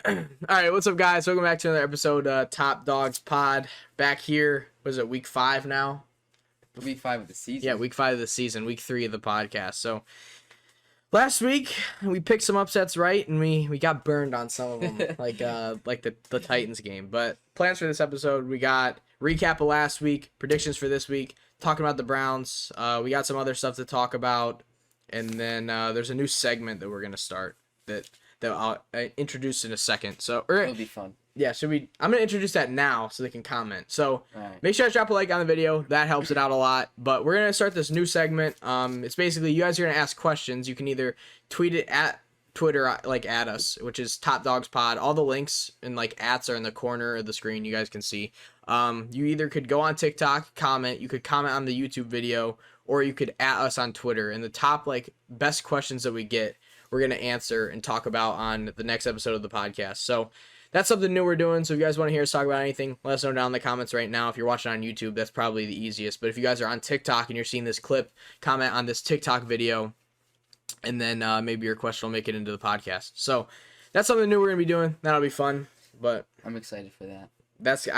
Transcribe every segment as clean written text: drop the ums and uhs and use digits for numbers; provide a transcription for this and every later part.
All right, what's up, guys? Welcome back to another episode, Top Dogs Pod. Back here, was it week 5 now? Week 5 of the season. Yeah, week 5 of the season, week 3 of the podcast. So, last week, we picked some upsets right, and we got burned on some of them, like the Titans game. But plans for this episode, we got recap of last week, predictions for this week, talking about the Browns. We got some other stuff to talk about, and then there's a new segment that we're going to start that I'll introduce in a second. So it'll be fun. Yeah, I'm gonna introduce that now so they can comment. So right. Make sure to drop a like on the video. That helps it out a lot. But we're gonna start this new segment. It's basically you guys are gonna ask questions. You can either tweet it at Twitter, like at us, which is Top Dogs Pod. All the links and like ats are in the corner of the screen. You guys can see. You either could go on TikTok, comment. You could comment on the YouTube video, or you could at us on Twitter. And the top best questions that we get, we're going to answer and talk about on the next episode of the podcast. So that's something new we're doing. So if you guys want to hear us talk about anything, let us know down in the comments right now. If you're watching on YouTube, that's probably the easiest. But if you guys are on TikTok and you're seeing this clip, comment on this TikTok video, and then maybe your question will make it into the podcast. So that's something new we're going to be doing. That'll be fun. But I'm excited for that.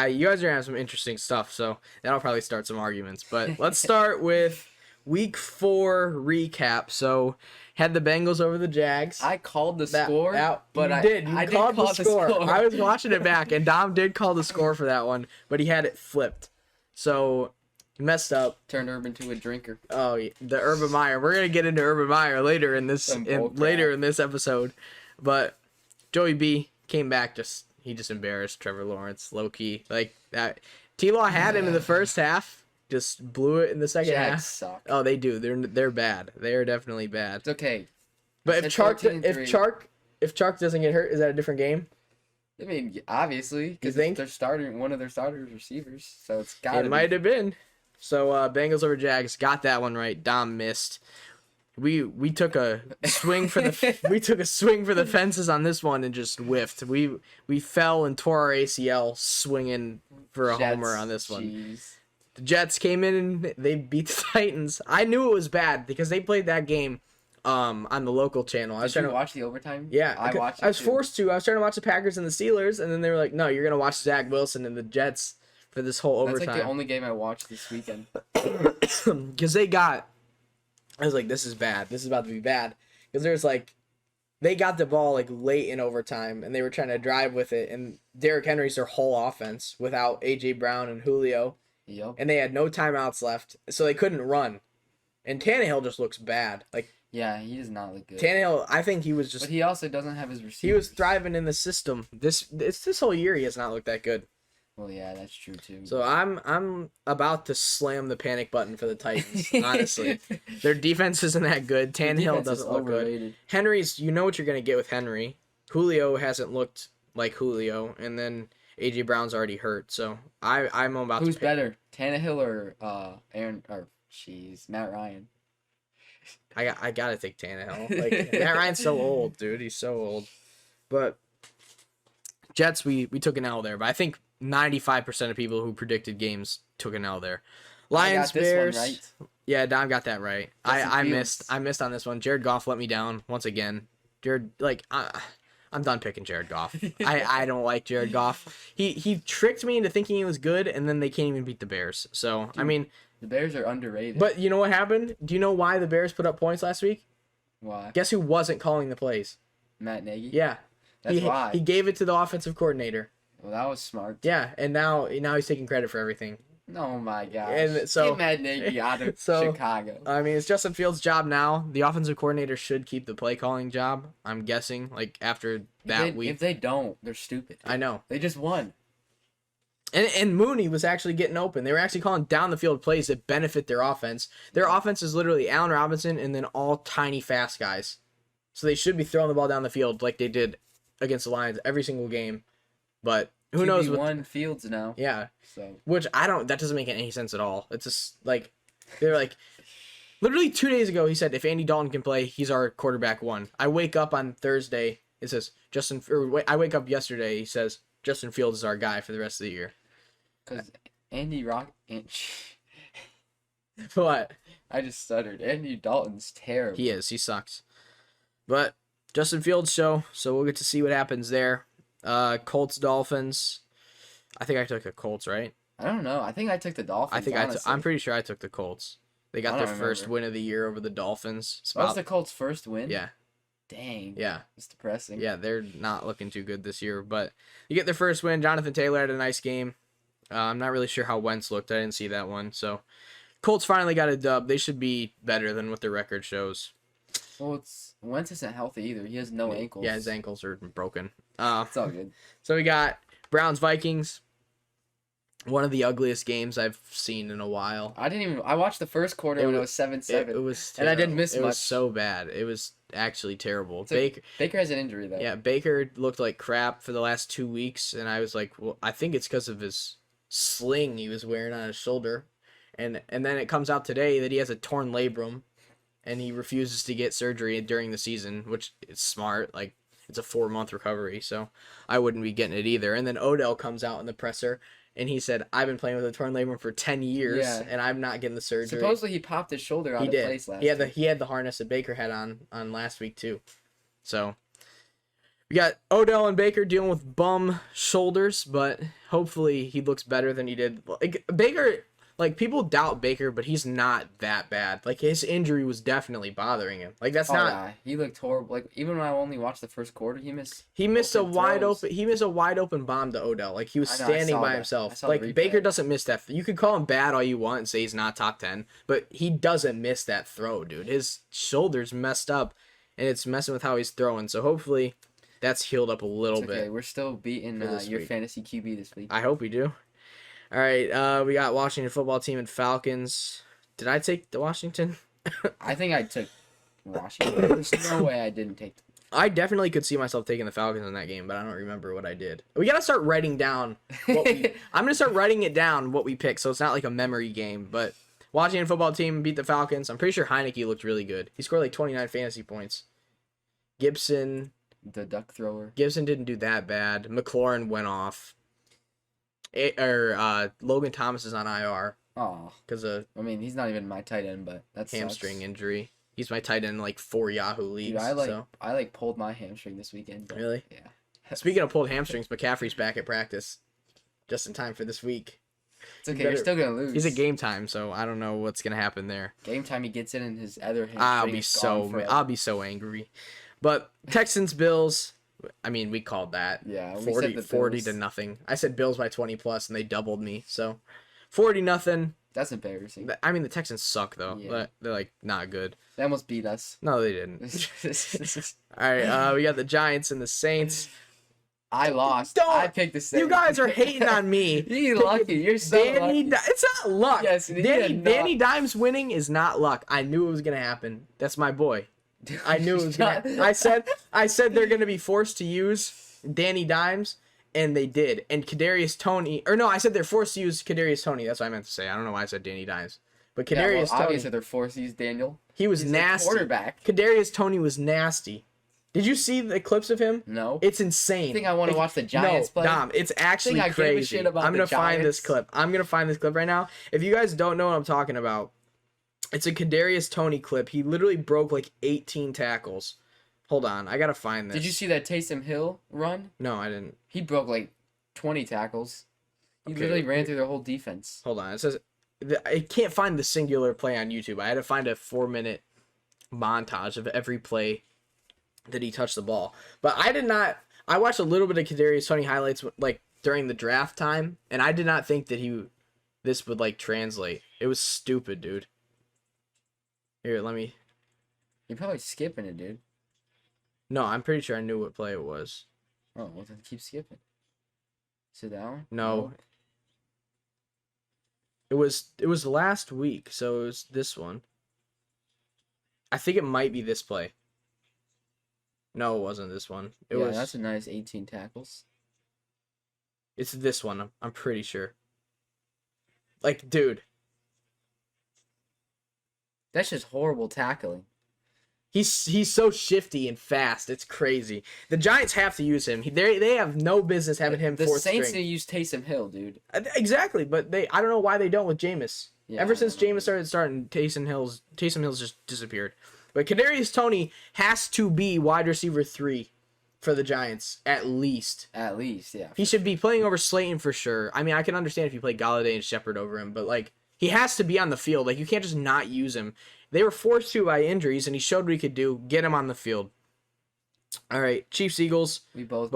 You guys are going to have some interesting stuff. So that'll probably start some arguments. But let's start with week 4 recap. So had the Bengals over the Jags. I called the score, but I did call the score. I was watching it back, and Dom did call the score for that one, but he had it flipped. So he messed up. Turned Urban to a drinker. Oh, the Urban Meyer. We're gonna get into Urban Meyer later in this episode. But Joey B came back. He just embarrassed Trevor Lawrence, low key like that. T-Law had him in the first half. Just blew it in the second half. Suck. Oh, they do. They're bad. They are definitely bad. It's okay. But if Chark doesn't get hurt, is that a different game? I mean, obviously, because they're starting one of their starters receivers, so it's got. It might have been. So Bengals over Jags, got that one right. Dom missed. We took a swing for the fences on this one and just whiffed. We fell and tore our ACL swinging for a homer on this one. Geez. The Jets came in and they beat the Titans. I knew it was bad because they played that game on the local channel. Did you watch the overtime? Yeah. I watched it. I was forced to. I was trying to watch the Packers and the Steelers, and then they were like, no, you're going to watch Zach Wilson and the Jets for this whole overtime. That's like the only game I watched this weekend. Because I was like, this is bad. This is about to be bad. Because they got the ball late in overtime, and they were trying to drive with it, and Derrick Henry's their whole offense without A.J. Brown and Julio. Yep. And they had no timeouts left, so they couldn't run. And Tannehill just looks bad. Yeah, he does not look good. Tannehill, I think he was just. But he also doesn't have his receivers. He was thriving in the system. This whole year he has not looked that good. Well, yeah, that's true too. So I'm about to slam the panic button for the Titans. Honestly, their defense isn't that good. Tannehill doesn't look good. Henry's, you know what you're gonna get with Henry. Julio hasn't looked like Julio, and then A.J. Brown's already hurt, so I'm about Who's to better, Tannehill or Matt Ryan? I gotta take Tannehill. Matt Ryan's so old, dude. He's so old. But Jets, we took an L there, but I think 95% of people who predicted games took an L there. Lions, Bears. One right. Yeah, Dom got that right. I missed on this one. Jared Goff let me down once again. Jared, I'm done picking Jared Goff. I don't like Jared Goff. He tricked me into thinking he was good, and then they can't even beat the Bears. So, dude, I mean... The Bears are underrated. But you know what happened? Do you know why the Bears put up points last week? Why? Guess who wasn't calling the plays? Matt Nagy? Yeah. That's why. He gave it to the offensive coordinator. Well, that was smart. Yeah, and now he's taking credit for everything. Oh my gosh. And so, get Matt Nagy out of Chicago. I mean, it's Justin Fields' job now. The offensive coordinator should keep the play calling job, I'm guessing, after that week. If they don't, they're stupid. I know. They just won. And Mooney was actually getting open. They were actually calling down the field plays that benefit their offense. Their offense is literally Allen Robinson and then all tiny fast guys. So they should be throwing the ball down the field like they did against the Lions every single game. But who knows? One Fields now. Yeah. So that doesn't make any sense at all. It's just they're literally 2 days ago he said if Andy Dalton can play, he's our quarterback 1. I wake up on Thursday, it says I wake up yesterday, he says Justin Fields is our guy for the rest of the year. Because What? I just stuttered. Andy Dalton's terrible. He is. He sucks. But Justin Fields show, so we'll get to see what happens there. Colts, Dolphins. I think I took the Colts, right? I don't know. I think I took the Dolphins. I'm pretty sure I took the Colts. They got their first win of the year over the Dolphins. That was the Colts' first win? Yeah. Dang. Yeah. It's depressing. Yeah, they're not looking too good this year. But you get their first win. Jonathan Taylor had a nice game. I'm not really sure how Wentz looked. I didn't see that one. So Colts finally got a dub. They should be better than what their record shows. Well, Wentz isn't healthy either. He has no ankles. Yeah, his ankles are broken. It's all good. So we got Browns Vikings. One of the ugliest games I've seen in a while. I watched the first quarter when it was 7-7. It was terrible. And I didn't miss much. It was so bad. It was actually terrible. Baker has an injury though. Yeah, Baker looked like crap for the last 2 weeks, and I was like, well, I think it's because of his sling he was wearing on his shoulder. And then it comes out today that he has a torn labrum, and he refuses to get surgery during the season, which is smart. Like, it's a 4-month recovery, so I wouldn't be getting it either. And then Odell comes out in the presser, and he said, I've been playing with a torn labrum for 10 years, and I'm not getting the surgery. Supposedly he popped his shoulder out of place last week. He had the harness that Baker had on last week, too. So we got Odell and Baker dealing with bum shoulders, but hopefully he looks better than he did. Like, Baker... Like, people doubt Baker, but he's not that bad. Like, his injury was definitely bothering him. Like, that's not... Yeah. He looked horrible. Like, even when I only watched the first quarter, he missed a wide open bomb to Odell. Like, he was standing by himself. Like, Baker doesn't miss that. You could call him bad all you want and say he's not top 10, but he doesn't miss that throw, dude. His shoulder's messed up, and it's messing with how he's throwing. So, hopefully, that's healed up a little bit. Okay, we're still beating your fantasy QB this week. I hope we do. All right, we got Washington football team and Falcons. Did I take the Washington? I think I took Washington. There's no way I didn't take them. I definitely could see myself taking the Falcons in that game, but I don't remember what I did. We got to start writing down I'm going to start writing it down, what we picked, so it's not like a memory game. But Washington football team beat the Falcons. I'm pretty sure Heineke looked really good. He scored like 29 fantasy points. Gibson. The duck thrower. Gibson didn't do that bad. McLaurin went off. Logan Thomas is on IR. Oh, because I mean, he's not even my tight end, but that's hamstring injury. He's my tight end in like 4 Yahoo leagues. Dude, I pulled my hamstring this weekend. Really? Yeah. Speaking of pulled hamstrings, McCaffrey's back at practice, just in time for this week. It's okay. You're still gonna lose. He's at game time, so I don't know what's gonna happen there. Game time, he gets it in his other hamstring. I'll be so angry. But Texans Bills. I mean, we called that. Yeah, 40 to nothing. I said Bills by 20 plus, and they doubled me. So 40-0. That's embarrassing. I mean, the Texans suck though. Yeah. But they're like not good. They almost beat us. No, they didn't. All right, we got the Giants and the Saints. I lost. I picked the Saints. You guys are hating on me. You're lucky. You're so lucky. It's not luck. Yes, Danny Dimes winning is not luck. I knew it was gonna happen. That's my boy. I knew it was gonna happen. I said they're gonna be forced to use Danny Dimes, and they did. And Kadarius Toney, I said they're forced to use Kadarius Toney. That's what I meant to say. I don't know why I said Danny Dimes, but Kadarius Toney. Obviously they're forced to use Daniel. He was nasty. Quarterback. Kadarius Toney was nasty. Did you see the clips of him? No. It's insane. I think I want to watch the Giants play. Dom, it's actually crazy. I'm gonna find this clip. I'm gonna find this clip right now. If you guys don't know what I'm talking about. It's a Kadarius Toney clip. He literally broke like 18 tackles. Hold on, I gotta find this. Did you see that Taysom Hill run? No, I didn't. He broke like 20 tackles. He literally ran through their whole defense. Hold on, it says I can't find the singular play on YouTube. I had to find a 4-minute montage of every play that he touched the ball. But I did not. I watched a little bit of Kadarius Toney highlights like during the draft time, and I did not think that this would like translate. It was stupid, dude. Here, let me... You're probably skipping it, dude. No, I'm pretty sure I knew what play it was. Oh, well then keep skipping. Sit down? No. It was last week, so it was this one. I think it might be this play. No, it wasn't this one. That's a nice 18 tackles. It's this one, I'm pretty sure. Like, dude... That's just horrible tackling. He's so shifty and fast. It's crazy. The Giants have to use him. They have no business having him fourth string. The Saints need to use Taysom Hill, dude. Exactly, but I don't know why they don't with Jameis. Yeah, Ever since Jameis starting, Taysom Hill's just disappeared. But Kadarius Toney has to be wide receiver 3 for the Giants, at least. At least, yeah. He should be playing over Slayton for sure. I mean, I can understand if you play Galladay and Shepard over him, but like he has to be on the field. Like you can't just not use him. They were forced to by injuries, and he showed what he could do. Get him on the field. All right, Chiefs Eagles. We both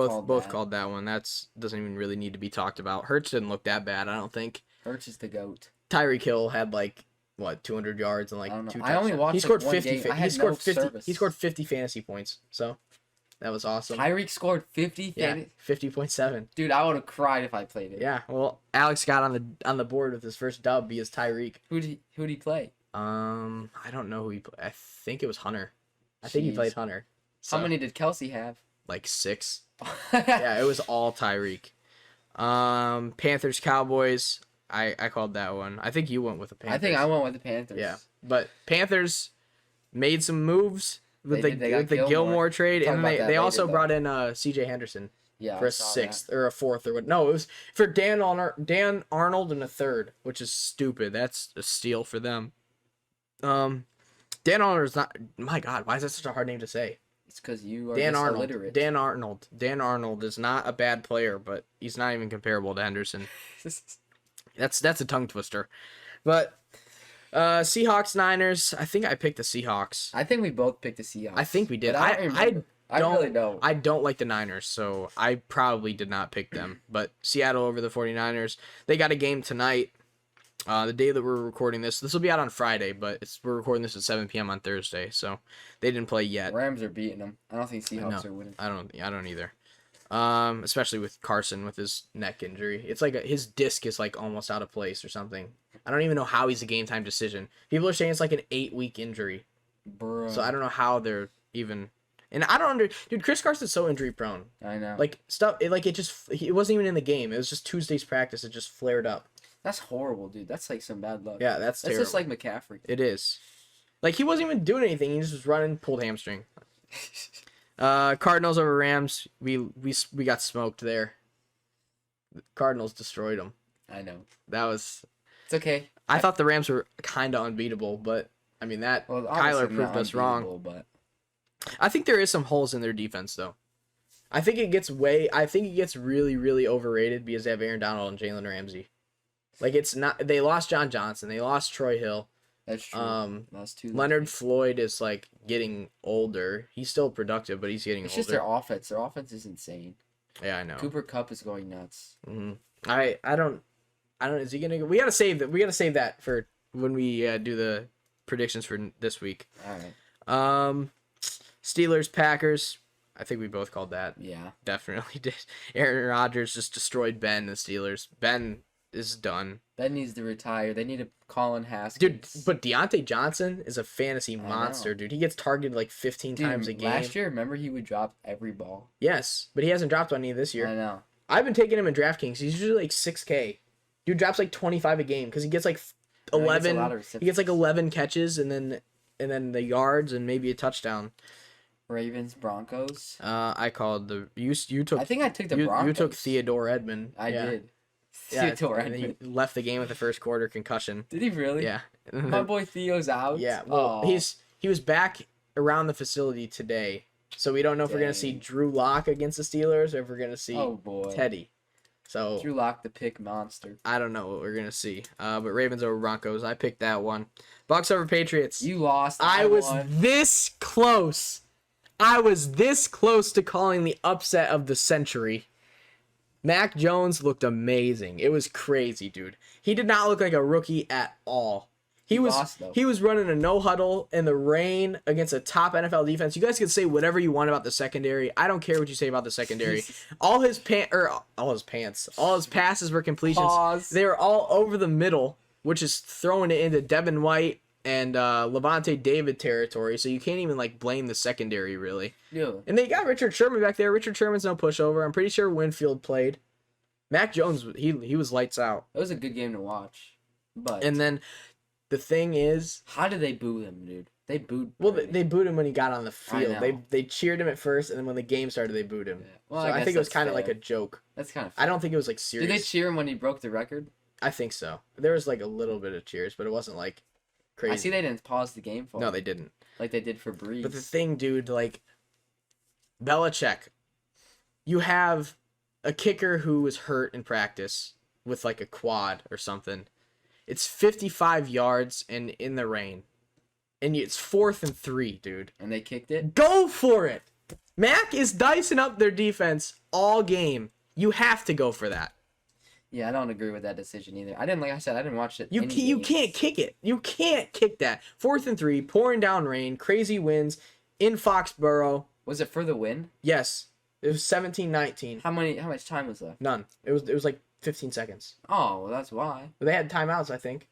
called that one. That's doesn't even really need to be talked about. Hurts didn't look that bad, I don't think. Hurts is the GOAT. Tyreek Hill had like 200 yards and like 2 touchdowns. I only watched. He scored like 50. Game. He scored 50. He scored 50 fantasy points. So that was awesome. Tyreek scored 50. Yeah, 50.7. Dude, I would have cried if I played it. Yeah. Well, Alex got on the board with his first dub because Tyreek. Who'd he play? I don't know who he played. I think it was Hunter. I think he played Hunter. So, how many did Kelsey have? Like 6. Yeah, it was all Tyreek. Panthers Cowboys. I called that one. I think you went with the Panthers. I think I went with the Panthers. Yeah, but Panthers made some moves with the Gilmore trade, and they also brought in C.J. Henderson for a 6th or a 4th or what? No, it was for Dan Arnold and a 3rd, which is stupid. That's a steal for them. Dan Arnold is not. My God, why is that such a hard name to say? It's because you are illiterate. Dan Arnold is not a bad player, but he's not even comparable to Henderson. That's a tongue twister. But Seahawks Niners, I think I picked the Seahawks. I think we both picked the Seahawks. I think we did. I really don't. I don't like the Niners, so I probably did not pick them. But Seattle over the 49ers. They got a game tonight. The day that we're recording this will be out on Friday, but we're recording this at 7 p.m. on Thursday, so they didn't play yet. Rams are beating them. I don't think Seahawks are winning. I don't either. Especially with Carson with his neck injury. It's like his disc is like almost out of place or something. I don't even know how he's a game time decision. People are saying it's like an 8-week injury. Bro. So I don't know how they're even. And I don't dude. Chris Carson's so injury prone. I know. Like it wasn't even in the game. It was just Tuesday's practice. It just flared up. That's horrible, dude. That's like some bad luck. Yeah, that's terrible. Just like McCaffrey. It is. Like he wasn't even doing anything. He just was running, pulled hamstring. Cardinals over Rams. We got smoked there. The Cardinals destroyed them. I know. It's okay. I thought the Rams were kind of unbeatable, but I mean Kyler proved us wrong. But I think there is some holes in their defense though. I think it gets really, really overrated because they have Aaron Donald and Jalen Ramsey. Like it's not. They lost John Johnson. They lost Troy Hill. That's true. Leonard Floyd is like getting older. He's still productive, but he's getting older. It's just their offense. Their offense is insane. Yeah, I know. Cooper Kupp is going nuts. Mm-hmm. I don't. Is he gonna? We gotta save that. We gotta save that for when we do the predictions for this week. All right. Steelers Packers. I think we both called that. Yeah. Definitely did. Aaron Rodgers just destroyed Ben and the Steelers. Ben is done. Ben needs to retire. They need to call in Haskins. Dude, but Deontay Johnson is a fantasy monster, dude. He gets targeted like 15 times a game. Last year, remember he would drop every ball. Yes, but he hasn't dropped any this year. I know. I've been taking him in DraftKings. He's usually like 6K. Dude drops like 25 a game because he gets like 11. He gets like 11 catches and then the yards and maybe a touchdown. Ravens Broncos. I called you took. I think I took the Broncos. You took Theodore Edmond. I did. Yeah, and he left the game with the first quarter concussion. Did he really? Yeah. My boy Theo's out. Yeah. Well, he was back around the facility today, so we don't know if we're gonna see Drew Lock against the Steelers or if we're gonna see Teddy. So Drew Lock, the pick monster. I don't know what we're gonna see. But Ravens over Broncos. I picked that one. Bucks over Patriots. You lost. I was this close. To calling the upset of the century. Mac Jones looked amazing. It was crazy, dude. He did not look like a rookie at all. He was running a no huddle in the rain against a top NFL defense. You guys can say whatever you want about the secondary. I don't care what you say about the secondary. All his passes were completions. Pause. They were all over the middle, which is throwing it into Devin White and Levante David territory, so you can't even like blame the secondary really. Yeah. And they got Richard Sherman back there. Richard Sherman's no pushover. I'm pretty sure Winfield played. Mac Jones, he was lights out. It was a good game to watch. But and then the thing is, how did they boo him, dude? They booed. Well, they booed him when he got on the field. They cheered him at first, and then when the game started, they booed him. Yeah. Well, so I think it was kind of like a joke. That's kind of fair. I don't think it was like serious. Did they cheer him when he broke the record? I think so. There was like a little bit of cheers, but it wasn't like crazy. I see they didn't pause the game for him. No, they didn't. Like they did for Breeze. But the thing, dude, like Belichick, you have a kicker who was hurt in practice with like a quad or something. It's 55 yards and in the rain. And it's 4th and 3, dude. And they kicked it? Go for it. Mac is dicing up their defense all game. You have to go for that. Yeah, I don't agree with that decision either. I didn't watch it. You can't kick it. You can't kick that. 4th and 3, pouring down rain, crazy winds in Foxborough. Was it for the win? Yes. It was 17-19. How much time was left? None. It was like 15 seconds. Oh, well, that's why. But they had timeouts, I think.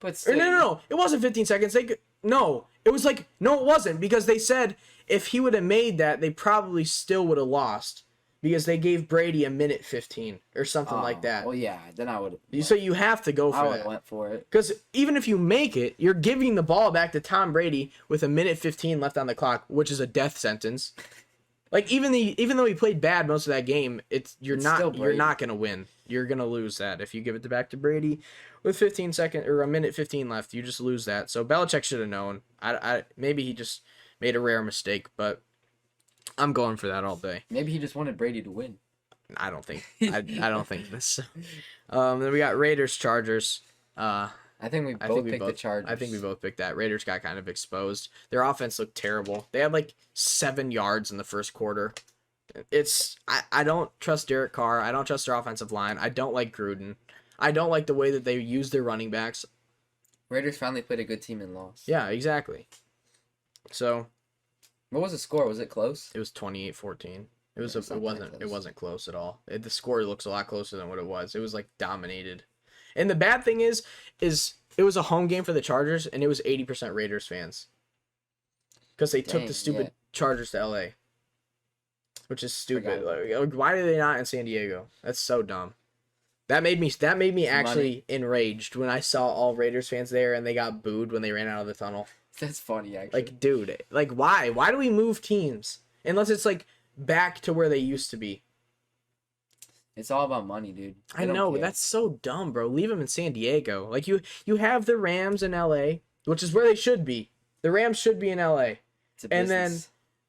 But still, no. It wasn't 15 seconds. It wasn't, because they said if he would have made that, they probably still would have lost. Because they gave Brady a minute 15 or something like that. Well, yeah, then I would. So you have to go for that. I would have went for it. Because even if you make it, you're giving the ball back to Tom Brady with a minute 15 left on the clock, which is a death sentence. Like even though he played bad most of that game, you're not gonna win. You're gonna lose that if you give it back to Brady with 15 seconds or a minute 15 left. You just lose that. So Belichick should have known. Maybe he just made a rare mistake, but. I'm going for that all day. Maybe he just wanted Brady to win. I don't think. I don't think this. Then we got Raiders Chargers. I think we both picked the Chargers. I think we both picked that. Raiders got kind of exposed. Their offense looked terrible. They had like 7 yards in the first quarter. I don't trust Derek Carr. I don't trust their offensive line. I don't like Gruden. I don't like the way that they use their running backs. Raiders finally played a good team and lost. Yeah, exactly. So. What was the score? Was it close? It was 28-14. It wasn't close at all. The score looks a lot closer than what it was. It was like dominated. And the bad thing is it was a home game for the Chargers and it was 80% Raiders fans. Because they took the stupid Chargers to LA. Which is stupid. Like, why are they not in San Diego? That's so dumb. That made me actually enraged when I saw all Raiders fans there and they got booed when they ran out of the tunnel. That's funny, actually. Like, dude, like, why? Why do we move teams? Unless it's, like, back to where they used to be. It's all about money, dude. I know, but that's so dumb, bro. Leave them in San Diego. Like, you have the Rams in L.A., which is where they should be. The Rams should be in L.A. And then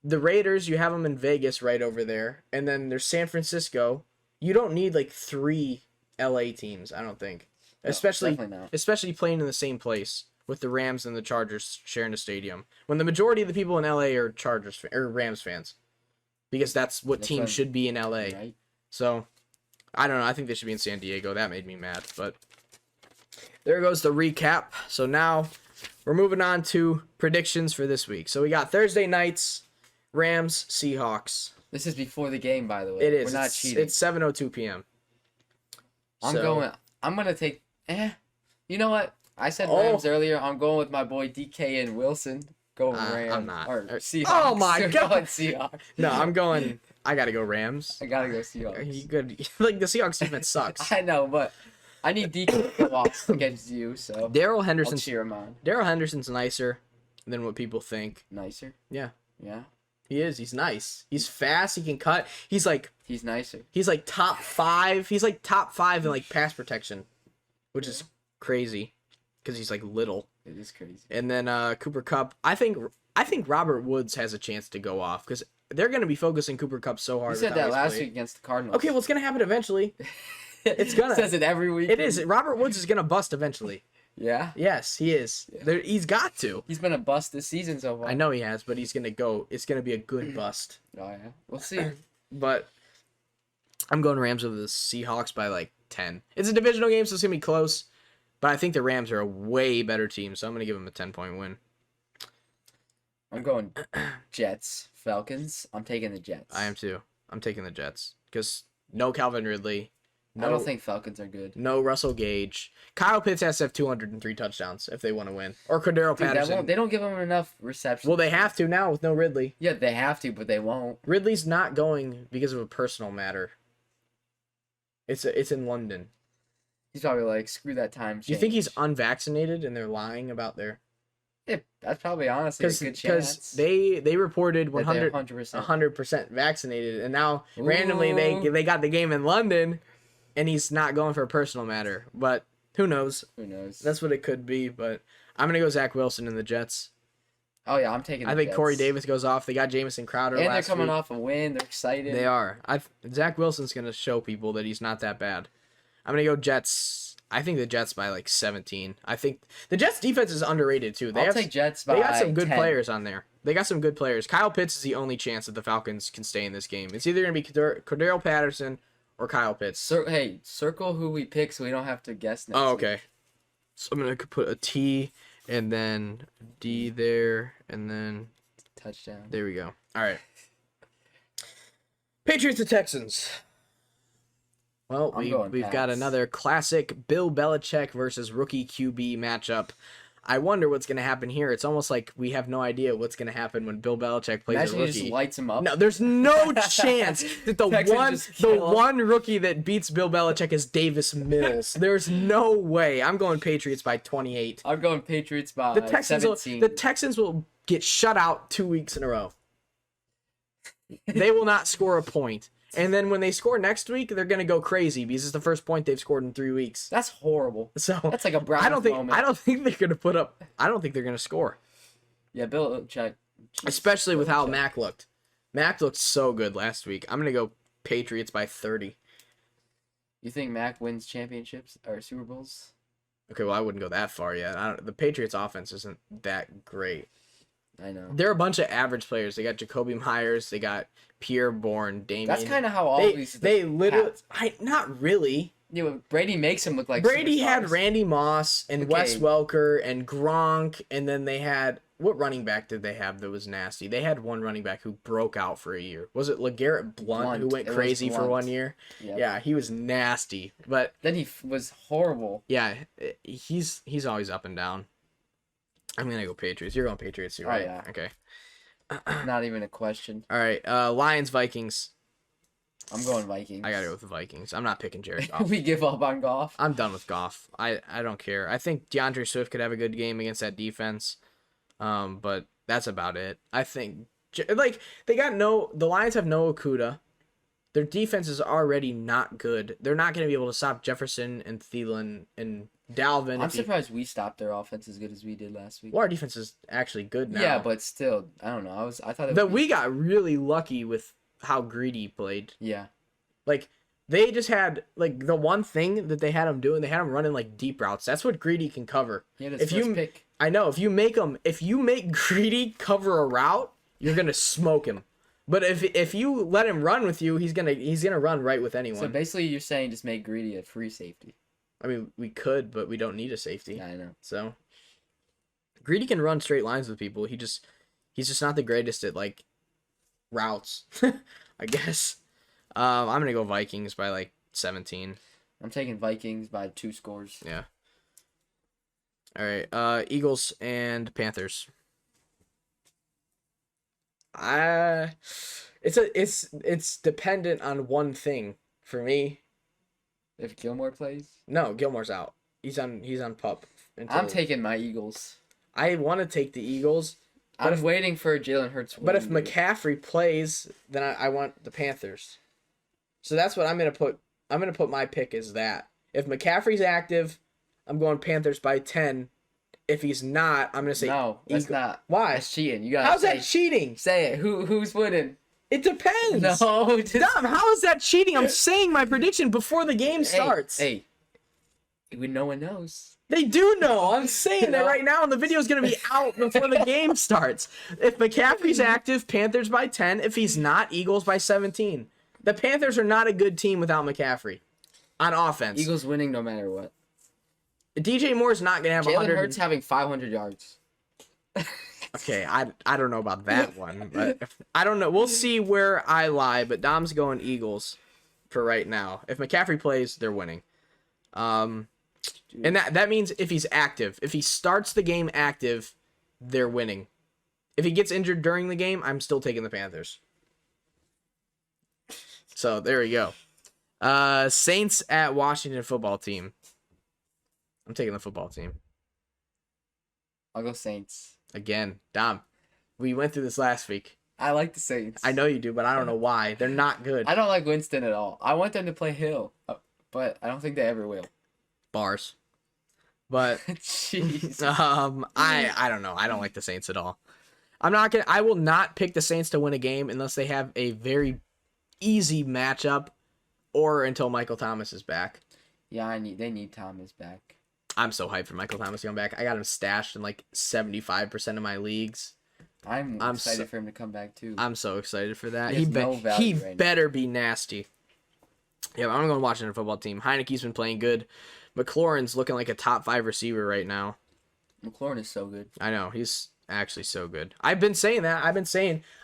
the Raiders, you have them in Vegas right over there. And then there's San Francisco. You don't need, like, 3 L.A. teams, I don't think. No, especially playing in the same place. With the Rams and the Chargers sharing a stadium, when the majority of the people in LA are Rams fans, because that's what teams should be in LA. Right. So, I don't know. I think they should be in San Diego. That made me mad, but there goes the recap. So now we're moving on to predictions for this week. So we got Thursday nights, Rams, Seahawks. This is before the game, by the way. It is. We're not cheating. It's 7:02 p.m. I'm gonna take. You know what? I said Rams earlier. I'm going with my boy DK and Wilson. Go Rams. I'm not. Or Seahawks. Oh my god. Seahawks. No, I'm going. I gotta go Rams. I gotta go Seahawks. You good? Like the Seahawks defense sucks. I know, but I need DK to go off against you. So Daryl Henderson. I'll cheer him on. Daryl Henderson's nicer than what people think. Nicer. Yeah. Yeah. He is. He's nice. He's fast. He can cut. He's nicer. He's like top 5. He's like top 5 in like pass protection, which is crazy. Because he's like little. It is crazy. And then Cooper Kupp. I think Robert Woods has a chance to go off because they're going to be focusing Cooper Kupp so hard. You said that last week against the Cardinals. Okay, well, it's going to happen eventually. It's gonna. Says it every week. It is. Robert Woods is going to bust eventually. Yeah. Yes, he is. Yeah. He's got to. He's been a bust this season so far. I know he has, but he's going to go. It's going to be a good bust. Oh yeah, we'll see. But I'm going Rams over the Seahawks by like 10. It's a divisional game, so it's going to be close. But I think the Rams are a way better team, so I'm going to give them a 10-point win. I'm going Jets, Falcons. I'm taking the Jets. I am too. I'm taking the Jets. Because no Calvin Ridley. I don't think Falcons are good. No Russell Gage. Kyle Pitts has to have 203 touchdowns if they want to win. Or Cordero Patterson. They don't give him enough receptions. Well, they have to now with no Ridley. Yeah, they have to, but they won't. Ridley's not going because of a personal matter. It's in London. He's probably like, screw that time change. Do you think he's unvaccinated and they're lying about their... Yeah, that's probably honestly a good chance. Because they reported 100% 100% vaccinated, and now randomly they got the game in London, and he's not going for a personal matter. But who knows? Who knows? That's what it could be, but I'm going to go Zach Wilson in the Jets. Oh yeah, I'm taking. I The think Jets. Corey Davis goes off. They got Jamison Crowder and last they're coming week. off a win. They're excited. They are. Zach Wilson's gonna show people that he's not that bad. I'm gonna go Jets. I think the Jets by like 17. I think the Jets defense is underrated too. I'll take Jets by They got some good 10. players on there. They got some good players. Kyle Pitts is the only chance that the Falcons can stay in this game. It's either gonna be Cordero Patterson or Kyle Pitts. Hey, circle who we pick so we don't have to guess next. Oh, week. okay. So I'm gonna put a T and then D there and then Touchdown. there we go. All right. Patriots to Texans. Well, we've got another classic Bill Belichick versus rookie QB matchup. I wonder what's going to happen here. It's almost like we have no idea what's going to happen when Bill Belichick plays Imagine a rookie. he just lights him up. No, there's no chance that the one rookie that beats Bill Belichick is Davis Mills. There's no way. I'm going Patriots by 28. I'm going Patriots by The Texans 17. the Texans will get shut out 2 weeks in a row. They will not score a point. And then when they score next week, they're gonna go crazy because it's the first point they've scored in 3 weeks. That's horrible. So That's like a Browns moment. I don't think they're gonna put up. I don't think they're gonna score. Yeah, Bill Belichick. Especially with how Mac looked. Mac looked so good last week. I'm gonna go Patriots by 30. You think Mac wins championships or Super Bowls? Okay, well I wouldn't go that far yet. The Patriots offense isn't that great. I know. They're a bunch of average players. They got Jacoby Myers. They got Pierre Bourne. Damian. That's kind of how all these. They literally. Not really. Yeah, Brady makes him look like. Brady superstars. had Randy Moss and Wes Welker and Gronk, and then they had what running back did they have that was nasty? They had one running back who broke out for a year. Was it LeGarrette Blount who went crazy for 1 year? Yep. Yeah, he was nasty, but then he was horrible. Yeah, he's always up and down. I'm gonna go Patriots. You're going Patriots, too, right? Yeah. Okay. Not even a question. All right, Lions Vikings. I'm going Vikings. I gotta go with the Vikings. I'm not picking Jared Goff. We give up on Goff. I'm done with Goff. I don't care. I think DeAndre Swift could have a good game against that defense, but that's about it. I think the Lions have no Okuda. Their defense is already not good. They're not going to be able to stop Jefferson and Thielen and Dalvin. I'm surprised we stopped their offense as good as we did last week. Well, our defense is actually good now. Yeah, but still, I don't know. I thought that we got really lucky with how Greedy played. Yeah. Like they just had the one thing that they had him doing. They had him running deep routes. That's what Greedy can cover. Yeah, that's first pick. I know if you make Greedy cover a route, you're gonna smoke him. But if you let him run with you, he's gonna run right with anyone. So basically, you're saying just make Greedy a free safety. I mean, we could, but we don't need a safety. Yeah, I know. So Greedy can run straight lines with people. He's just not the greatest at routes, I guess. I'm gonna go Vikings by 17. I'm taking Vikings by 2 scores. Yeah. All right. Eagles and Panthers. It's dependent on one thing for me. If Gilmore plays? No, Gilmore's out. He's on PUP. I'm taking my Eagles. I want to take the Eagles. I'm waiting for Jalen Hurts. But if McCaffrey plays, then I want the Panthers. So that's what I'm gonna put. I'm gonna put my pick as that. If McCaffrey's active, I'm going Panthers by 10. If he's not, I'm gonna say no. That's not. Why? That's cheating. You gotta. How's that cheating? Say it. Who's winning? It depends. No, Dumb. How is that cheating? I'm saying my prediction before the game starts. Hey, no one knows. They do know. I'm saying that right now, and the video is going to be out before the game starts. If McCaffrey's active, Panthers by 10. If he's not, Eagles by 17. The Panthers are not a good team without McCaffrey on offense. Eagles winning no matter what. DJ Moore's not going to have 100. Jalen Hurts having 500 yards. Okay, I don't know about that one, but I don't know. We'll see where I lie, but Dom's going Eagles for right now. If McCaffrey plays, they're winning. And that means if he's active, if he starts the game active, they're winning. If he gets injured during the game, I'm still taking the Panthers. So there we go. Saints at Washington football team. I'm taking the football team. I'll go Saints. Again, Dom, we went through this last week. I like the Saints. I know you do, but I don't know why. They're not good. I don't like Winston at all. I want them to play Hill, but I don't think they ever will. Bars. But Jeez. I don't know. I don't like the Saints at all. I will not pick the Saints to win a game unless they have a very easy matchup or until Michael Thomas is back. Yeah, they need Thomas back. I'm so hyped for Michael Thomas to come back. I got him stashed in like 75% of my leagues. I'm excited for him to come back too. I'm so excited for that. He Better be nasty. Yeah, I'm going to watch the football team. Heineke's been playing good. McLaurin's looking like a top 5 receiver right now. McLaurin is so good. I know. He's actually so good. I've been saying that.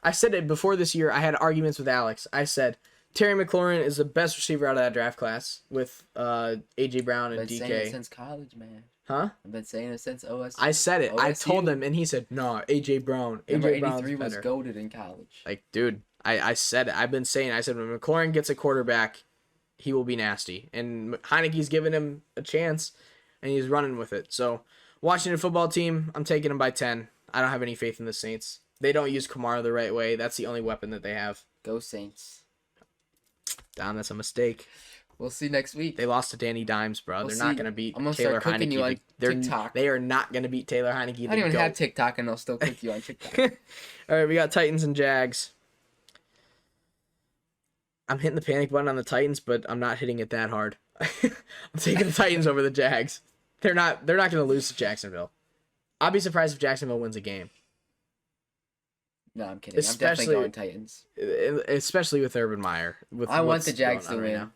I said it before this year. I had arguments with Alex. I said Terry McLaurin is the best receiver out of that draft class with A.J. Brown and DK. I've been saying it since college, man. Huh? I've been saying it since OSU. I said it. OSU. I told him, and he said, "No, A.J. Brown. A.J. Brown's 83 was better." goated in college. Like, dude, I said it. I've been saying it. I said when McLaurin gets a quarterback, he will be nasty. And Heineke's giving him a chance, and he's running with it. So, Washington football team, I'm taking them by 10. I don't have any faith in the Saints. They don't use Kamara the right way. That's the only weapon that they have. Go Saints. Don, that's a mistake. We'll see next week. They lost to Danny Dimes, bro. They're not going to beat Taylor Heineke. You on TikTok. They are not going to beat Taylor Heineke. I don't even have TikTok, and they'll still cook you on TikTok. All right, we got Titans and Jags. I'm hitting the panic button on the Titans, but I'm not hitting it that hard. I'm taking the Titans over the Jags. They're not going to lose to Jacksonville. I'll be surprised if Jacksonville wins a game. No, I'm kidding. I'm definitely going Titans. Especially with Urban Meyer. I want the Jags to win.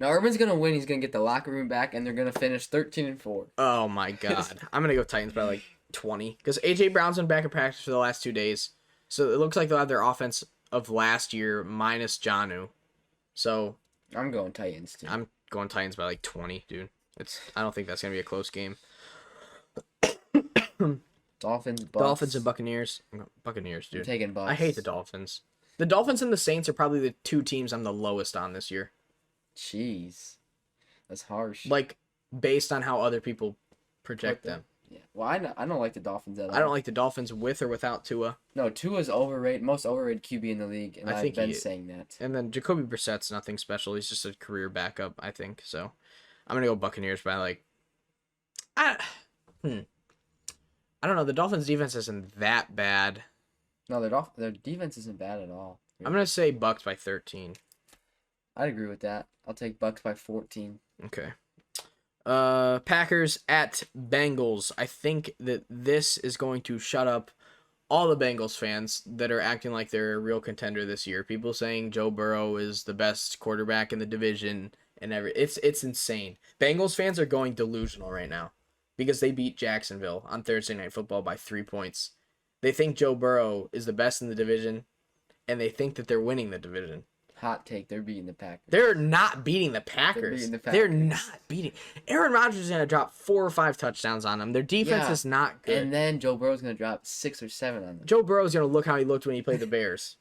Now, Urban's going to win. He's going to get the locker room back, and they're going to finish 13-4. Oh, my God. I'm going to go Titans by like 20. Because A.J. Brown's been back in practice for the last 2 days. So it looks like they'll have their offense of last year minus Jonnu. So I'm going Titans, too. I'm going Titans by like 20, dude. I don't think that's going to be a close game. Dolphins and Buccaneers. Buccaneers, dude. I'm taking Bucks. I hate the Dolphins. The Dolphins and the Saints are probably the 2 teams I'm the lowest on this year. Jeez. That's harsh. Like, based on how other people project them. Yeah. Well, I don't like the Dolphins at all. I don't like the Dolphins with or without Tua. No, Tua's overrated, most overrated QB in the league, and I've been saying that. And then Jacoby Brissett's nothing special. He's just a career backup, I think. So, I'm going to go Buccaneers by like... I don't know. The Dolphins' defense isn't that bad. No, their defense isn't bad at all. Really. I'm going to say Bucks by 13. I'd agree with that. I'll take Bucks by 14. Okay. Packers at Bengals. I think that this is going to shut up all the Bengals fans that are acting like they're a real contender this year. People saying Joe Burrow is the best quarterback in the division and it's insane. Bengals fans are going delusional right now because they beat Jacksonville on Thursday Night Football by 3 points. They think Joe Burrow is the best in the division, and they think that they're winning the division. Hot take, they're beating the Packers. They're not beating the Packers. They're not beating. Aaron Rodgers is going to drop 4 or 5 touchdowns on them. Their defense is not good. And then Joe Burrow's going to drop 6 or 7 on them. Joe Burrow's going to look how he looked when he played the Bears.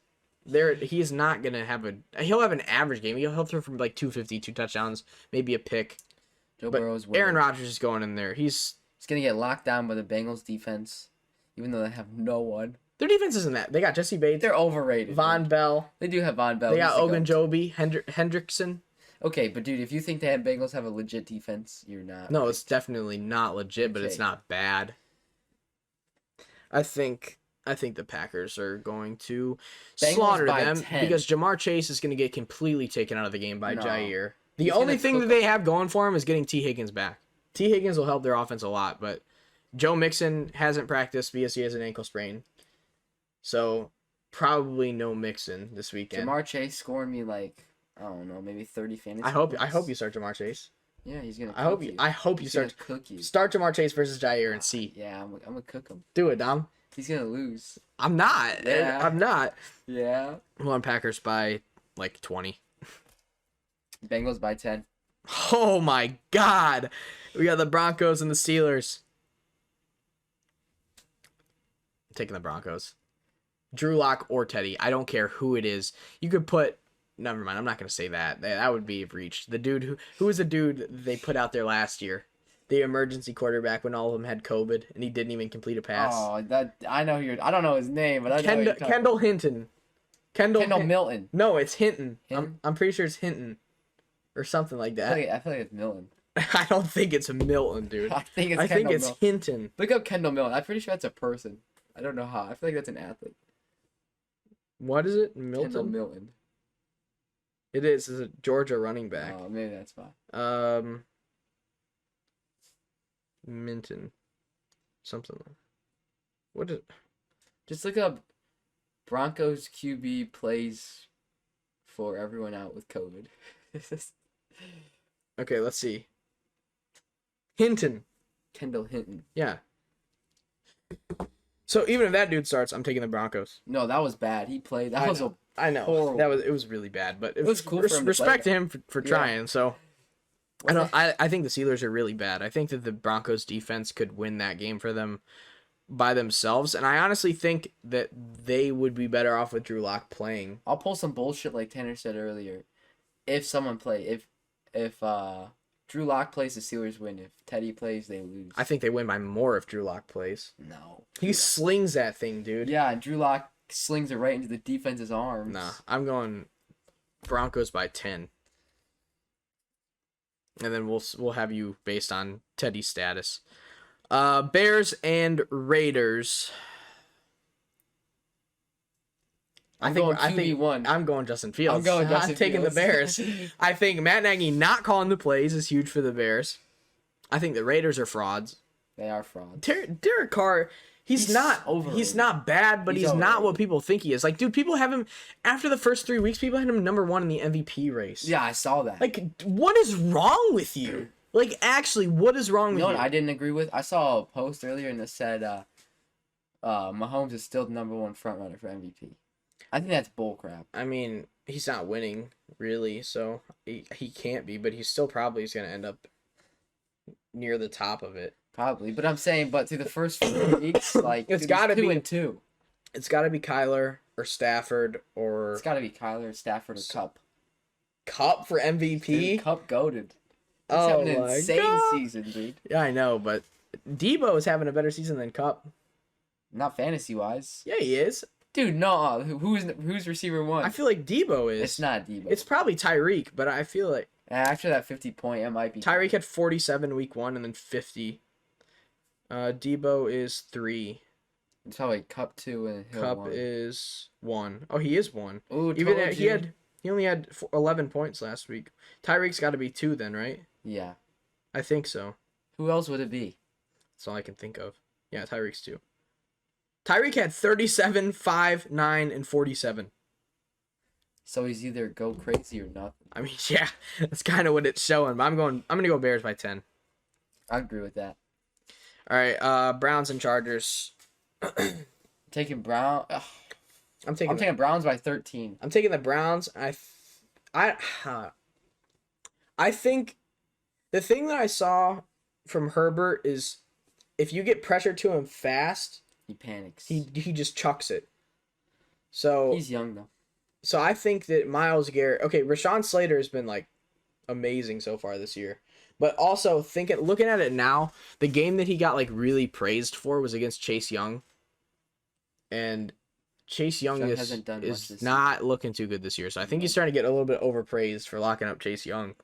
He's not going to have he'll have an average game. He'll throw from like 250, 2 touchdowns, maybe a pick. Burrow's winning. Aaron Rodgers is going in there. He's going to get locked down by the Bengals defense, even though they have no one. Their defense isn't that. They got Jesse Bates. They're overrated. Von Bell. They do have Von Bell. They got Ogunjobi, Hendrickson. Okay, but dude, if you think the Bengals have a legit defense, you're not. No, it's definitely not legit, but it's not bad. I think the Packers are going to slaughter them 10. because Jamar Chase is going to get completely taken out of the game by Jair. The only thing that they have going for him is getting T. Higgins back. T. Higgins will help their offense a lot, but Joe Mixon hasn't practiced because he has an ankle sprain. So, probably no Mixon this weekend. Jamar Chase scoring me like, I don't know, maybe 30 fantasy I hope you start Jamar Chase. Yeah, he's going to I hope you start Jamar Chase versus Jair and see. Yeah, I'm going to cook him. Do it, Dom. He's going to lose. I'm not. Yeah. I'm not. Yeah. I'm on Packers by like 20. Bengals by 10. Oh my God. We got the Broncos and the Steelers. I'm taking the Broncos. Drew Lock or Teddy. I don't care who it is. You could put... Never mind. I'm not going to say that. That would be a reach. The dude who was the dude they put out there last year? The emergency quarterback when all of them had COVID and he didn't even complete a pass. Oh, I know I don't know his name, but I know Kendall Hinton. Kendall Milton. No, it's Hinton. I'm pretty sure it's Hinton. Or something like that. I feel like it's Milton. I don't think it's Milton, dude. I think it's Hinton. Look up Kendall Milton. I'm pretty sure that's a person. I don't know how. I feel like that's an athlete. What is it? Kendall Milton? Milton. It is. It's a Georgia running back. Oh, maybe that's fine. Minton. Something. What is... Just look up Broncos QB plays for everyone out with COVID. Okay, let's see. Hinton. Kendall Hinton. Yeah. So even if that dude starts, I'm taking the Broncos. No, that was bad. He played. That was a I know. horrible. It was really bad, but it was cool for him to respect play to him for trying. So I think the Steelers are really bad. I think that the Broncos defense could win that game for them by themselves, and I honestly think that they would be better off with Drew Lock playing. I'll pull some bullshit like Tanner said earlier. If Drew Lock plays, the Steelers win. If Teddy plays, they lose. I think they win by more if Drew Lock plays. No. He slings that thing, dude. Yeah, and Drew Lock slings it right into the defense's arms. Nah, I'm going Broncos by 10. And then we'll have you based on Teddy's status. Bears and Raiders. I'm going QB1. I'm going Justin Fields. I'm going Justin taking Fields. the Bears. I think Matt Nagy not calling the plays is huge for the Bears. I think the Raiders are frauds. They are frauds. Derek Carr, he's not bad, but he's not overrated. what people think he is. Like, dude, people have him after the first 3 weeks. People had him number 1 in the MVP race. Yeah, I saw that. Like, what is wrong with you? Like, actually, what is wrong with You know you? what I didn't agree with? I saw a post earlier and it said Mahomes is still the number 1 front runner for MVP. I think that's bullcrap. I mean, he's not winning, really, so he can't be, but he still probably is going to end up near the top of it. Probably, but I'm saying, through the first 4 weeks, like It's gotta be 2-2. It's got to be Kyler or Stafford or It's got to be Kyler, Stafford, or Cup. Cup for MVP. Dude, Cup goated. He's Oh having an my insane God. season, dude. Yeah, I know, but Debo is having a better season than Cup. Not fantasy wise, Yeah, he is. dude. No, who's receiver 1? I feel like Debo is. It's not Debo. It's probably Tyreek, but I feel like After that 50-point, it might be Tyreek had 47 week 1 and then 50. Debo is 3. It's probably Cup 2 and Hill Cup 1. is 1. Oh, he is 1. Ooh, Even he only had 11 points last week. Tyreek's got to be 2 then, right? Yeah. I think so. Who else would it be? That's all I can think of. Yeah, Tyreek's 2. Tyreek had 37, 5, 9, and 47. So he's either go crazy or nothing. I mean, yeah, that's kind of what it's showing. But I'm gonna go Bears by 10. I agree with that. All right, Browns and Chargers. Taking Brown. Ugh. I'm taking Browns by 13. I'm taking the Browns. I think the thing that I saw from Herbert is if you get pressure to him fast, He panics. he just chucks it. So He's young though. So I think that Myles Garrett. Okay, Rashawn Slater has been like amazing so far this year. But also looking at it now, the game that he got like really praised for was against Chase Young. And Chase Young hasn't done much is this not looking too good this year. So I think he's starting to get a little bit overpraised for locking up Chase Young.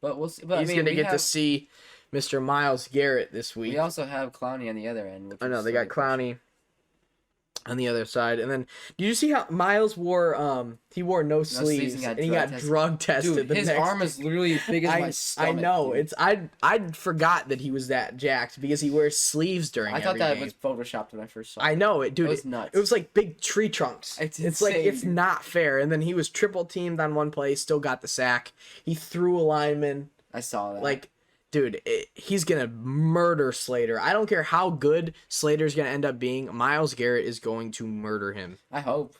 But we'll see. But He's going to get to see Mr. Myles Garrett this week. We also have Clowney on the other end. I know, they got Clowney on the other side. And then, did you see how Myles wore, he wore no sleeves and he got drug tested. Dude, his arm is literally as big as my stomach. I know. Dude. I forgot that he was that jacked because he wears sleeves during I thought every that game. was photoshopped when I first saw it. I know it, dude. It was nuts. It was like big tree trunks. It's like, insane, it's dude. not fair. And then he was triple teamed on one play, still got the sack. He threw a lineman. I saw that. Like, dude, he's going to murder Slater. I don't care how good Slater's going to end up being. Myles Garrett is going to murder him. I hope.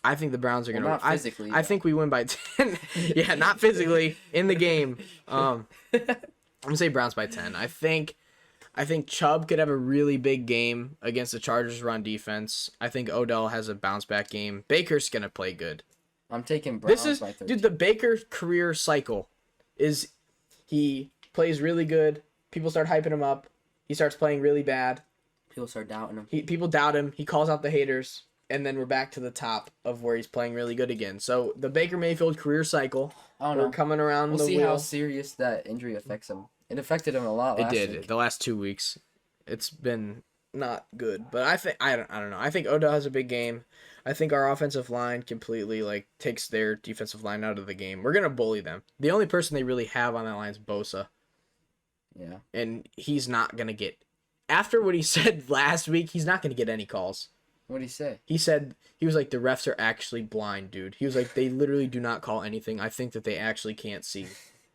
I think the Browns are going to not physically. I think we win by 10. Yeah, not physically in the game. I'm going to say Browns by 10. I think Chubb could have a really big game against the Chargers run defense. I think Odell has a bounce back game. Baker's going to play good. I'm taking Browns by 13. Dude, the Baker career cycle is he plays really good. People start hyping him up. He starts playing really bad. People start doubting him. People doubt him. He calls out the haters. And then we're back to the top of where he's playing really good again. So the Baker Mayfield career cycle, I don't know. we're coming around We'll the see wheel. how serious that injury affects him. It affected him a lot It last did. week. The last 2 weeks. It's been not good. But I don't know. I think Odell has a big game. I think our offensive line completely like takes their defensive line out of the game. We're gonna bully them. The only person they really have on that line is Bosa. Yeah. And he's not gonna get, after what he said last week, he's not gonna get any calls. What did he say? He said, he was like, the refs are actually blind, dude. He was like, they literally do not call anything. I think that they actually can't see.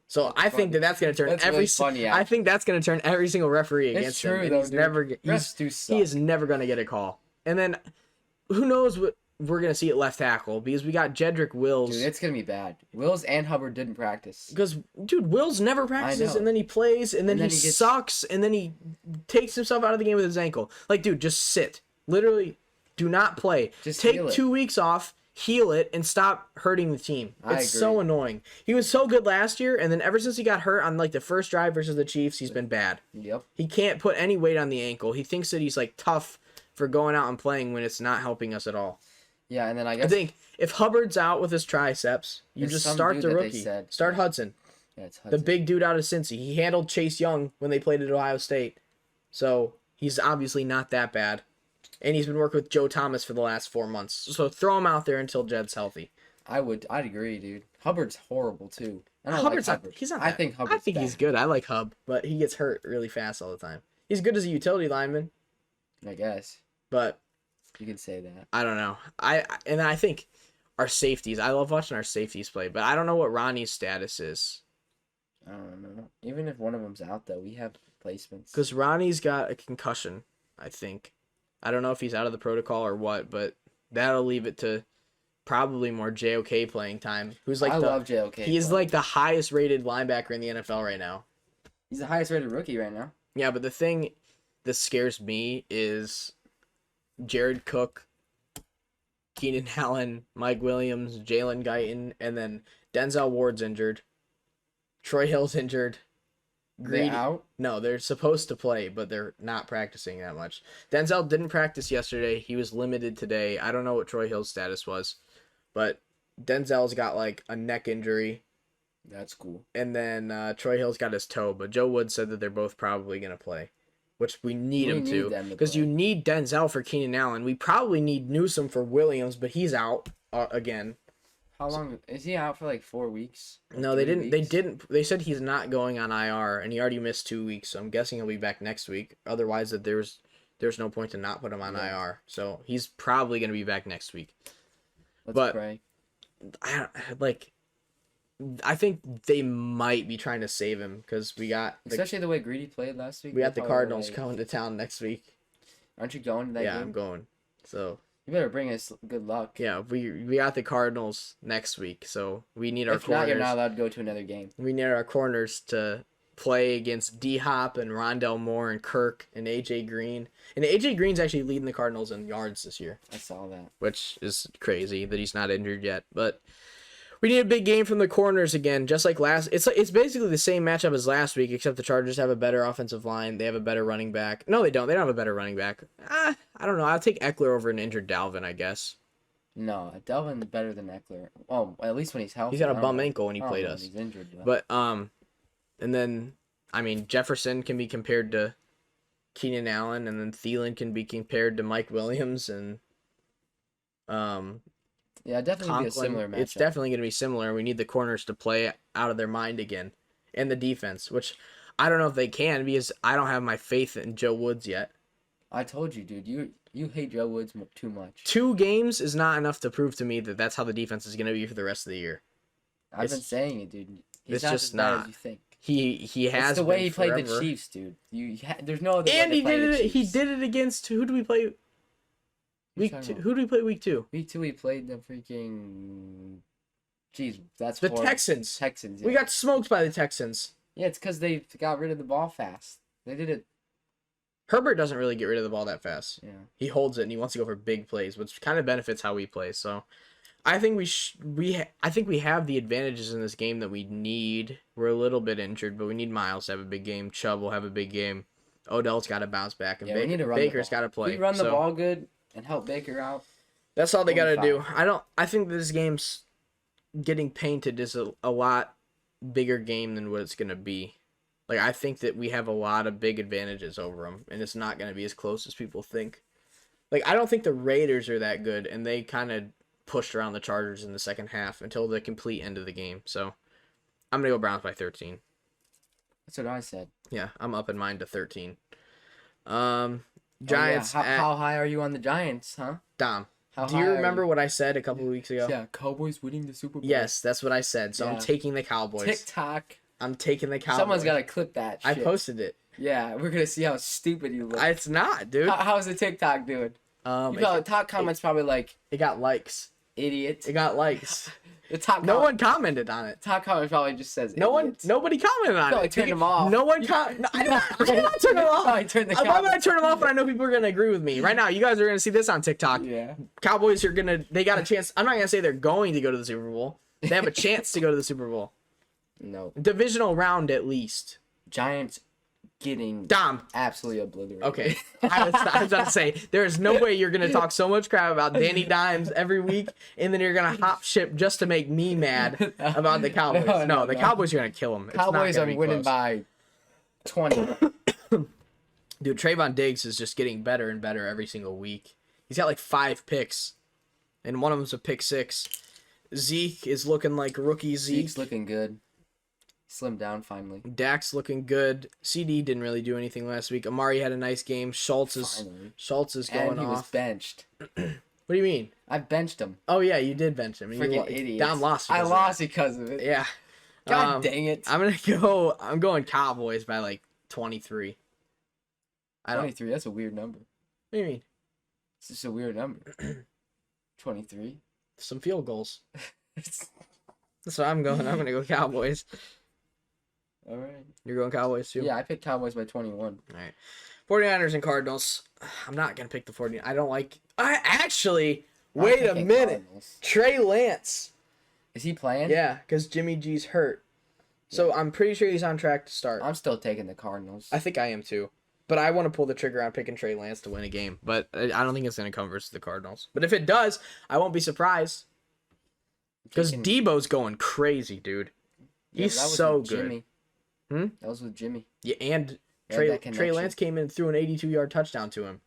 So I think that's gonna turn I think that's gonna turn every single referee against him. And he is never gonna get a call. And then who knows what we're gonna see at left tackle, because we got Jedrick Wills. Dude, it's gonna be bad. Wills and Hubbard didn't practice. Because dude, Wills never practices, and then he plays, and then he sucks, and then he takes himself out of the game with his ankle. Like, dude, just sit. Literally, do not play. Just take 2 weeks off, heal it, and stop hurting the team. It's so annoying. He was so good last year, and then ever since he got hurt on like the first drive versus the Chiefs, he's been bad. Yep. He can't put any weight on the ankle. He thinks that he's like tough for going out and playing when it's not helping us at all. Yeah, and then I think if Hubbard's out with his triceps, you just start the rookie. Start Hudson. Yeah, it's Hudson. The big dude out of Cincy. He handled Chase Young when they played at Ohio State. So he's obviously not that bad. And he's been working with Joe Thomas for the last 4 months. So throw him out there until Jed's healthy. I'd agree, dude. Hubbard's horrible too. He's not. I think he's good. I like Hub, but he gets hurt really fast all the time. He's good as a utility lineman, I guess. But you can say that. I don't know. I think our safeties. I love watching our safeties play, but I don't know what Ronnie's status is. I don't know. Even if one of them's out, though, we have replacements. Because Ronnie's got a concussion, I think. I don't know if he's out of the protocol or what, but that'll leave it to probably more JOK playing time. I love JOK. He's like the highest rated linebacker in the NFL right now. He's the highest rated rookie right now. Yeah, but the thing that scares me is Jared Cook, Keenan Allen, Mike Williams, Jalen Guyton, and then Denzel Ward's injured. Troy Hill's injured. Greedy. They out? No, they're supposed to play, but they're not practicing that much. Denzel didn't practice yesterday. He was limited today. I don't know what Troy Hill's status was, but Denzel's got like a neck injury. That's cool. And then Troy Hill's got his toe, but Joe Wood said that they're both probably going to play, which we need them to, because you need Denzel for Keenan Allen. We probably need Newsome for Williams, but he's out again. How long is he out for? Like 4 weeks? No, they didn't. They said he's not going on IR, and he already missed 2 weeks. So I'm guessing he'll be back next week. Otherwise, there's no point to not put him on IR. So he's probably gonna be back next week. Let's pray. I think they might be trying to save him, because we got especially the way Greedy played last week. We got the Cardinals coming to town next week. Aren't you going to that game? Yeah, I'm going. So you better bring us good luck. Yeah, we got the Cardinals next week, so we need our corners. If not, you're not allowed to go to another game. We need our corners to play against D-Hop and Rondell Moore and Kirk and A.J. Green. And A.J. Green's actually leading the Cardinals in yards this year. I saw that. Which is crazy that he's not injured yet. But we need a big game from the corners again, just like last. It's basically the same matchup as last week, except the Chargers have a better offensive line. They have a better running back. No, they don't. They don't have a better running back. I don't know. I'll take Eckler over an injured Dalvin, I guess. No, Dalvin's better than Eckler. Well, at least when he's healthy. He's got a bum ankle when he played us. He's injured, though. But and then Jefferson can be compared to Keenan Allen, and then Thielen can be compared to Mike Williams, and yeah, definitely Conklin. Be a similar matchup. It's definitely going to be similar. We need the corners to play out of their mind again, and the defense, which I don't know if they can, because I don't have my faith in Joe Woods yet. I told you, dude. You hate Joe Woods too much. 2 games is not enough to prove to me that that's how the defense is going to be for the rest of the year. I've been saying it, dude. He's not as bad as you think. He has. It's the way he played the Chiefs, dude. There's no other. And way to play the Chiefs. he did it against, who do we play? Week 2. Who do we play week 2? Week 2 we played the freaking. Jeez, that's the horrible. Texans. Texans. Yeah. We got smoked by the Texans. Yeah, it's because they got rid of the ball fast. They did it. Herbert doesn't really get rid of the ball that fast. Yeah. He holds it and he wants to go for big plays, which kind of benefits how we play. So, I think I think we have the advantages in this game that we need. We're a little bit injured, but we need Miles to have a big game. Chubb will have a big game. Odell's got to bounce back, and we need to run Baker's got to play. We run the ball good and help Baker out. That's all they got to do. I think this game's getting painted as a lot bigger game than what it's going to be. Like, I think that we have a lot of big advantages over them, and it's not going to be as close as people think. Like, I don't think the Raiders are that good, and they kind of pushed around the Chargers in the second half until the complete end of the game. So, I'm going to go Browns by 13. That's what I said. Yeah, I'm upping mine to 13. Giants. Giants. How high are you on the Giants, huh? Dom, How do high you are remember what I said a couple of weeks ago? Yeah, Cowboys winning the Super Bowl. Yes, that's what I said. So Yeah. I'm taking the Cowboys. TikTok. I'm taking the Cowboys. Someone's got to clip that I shit. posted it. Yeah, we're going to see how stupid you look. It's not, dude. How's the TikTok doing? Top comments probably like, it got likes. idiot. It got likes. The top No one commented on it. top comment probably just says Nobody commented on Probably it. turned them off. No one commented. I did not turn them off. Probably turned the Why would I comments. turn them off when I know people are going to agree with me? Right now, you guys are going to see this on TikTok. Yeah. Cowboys are they got a chance. I'm not going to say they're going to go to the Super Bowl. They have a chance to go to the Super Bowl. No. Divisional round at least. Giants getting Dom. absolutely obliterated. Okay. I was about to say, there is no way you're going to talk so much crap about Danny Dimes every week, and then you're going to hop ship just to make me mad about the Cowboys. No, the Cowboys are going to kill them. Cowboys are winning by 20. Dude, Trayvon Diggs is just getting better and better every single week. He's got like 5 picks, and one of them's a pick 6. Zeke is looking like rookie Zeke. Zeke's looking good. Slimmed down finally. Dak's looking good. CD didn't really do anything last week. Amari had a nice game. Schultz is going And he was off. benched. What do you mean? I benched him. Oh yeah, you did bench him. Freaking idiot. Dom lost. I lost because of it. Yeah. God dang it. I'm going Cowboys by like 23. 23, that's a weird number. What do you mean? It's just a weird number. 23. Some field goals. That's what I'm going. I'm going to go Cowboys. All right. You're going Cowboys too? Yeah, I picked Cowboys by 21. All right. 49ers and Cardinals. I'm not going to pick the 49ers. I don't like... Wait a minute. Cardinals. Trey Lance. Is he playing? Yeah, because Jimmy G's hurt. So I'm pretty sure he's on track to start. I'm still taking the Cardinals. I think I am too. But I want to pull the trigger on picking Trey Lance to win a game. But I don't think it's going to come versus the Cardinals. But if it does, I won't be surprised. Because Debo's going crazy, dude. He's so good. Jimmy. That was with Jimmy. Yeah, and Trey Lance came in and threw an 82-yard touchdown to him.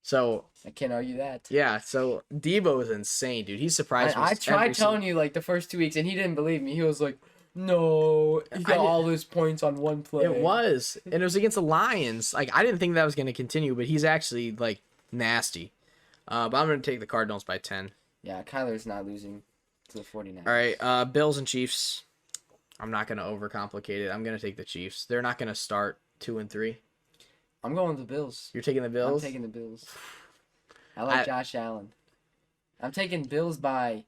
So I can't argue that. Yeah, so Debo is insane, dude. He's surprised me. I tried telling you like the first 2 weeks, and he didn't believe me. He was like, "No, he got all his points on one play." It was, and it was against the Lions. Like I didn't think that was going to continue, but he's actually like nasty. But I'm going to take the Cardinals by 10. Yeah, Kyler's not losing to the 49ers. All right, Bills and Chiefs. I'm not going to overcomplicate it. I'm going to take the Chiefs. They're not going to start 2-3. I'm going with the Bills. You're taking the Bills? I'm taking the Bills. I like Josh Allen. I'm taking Bills by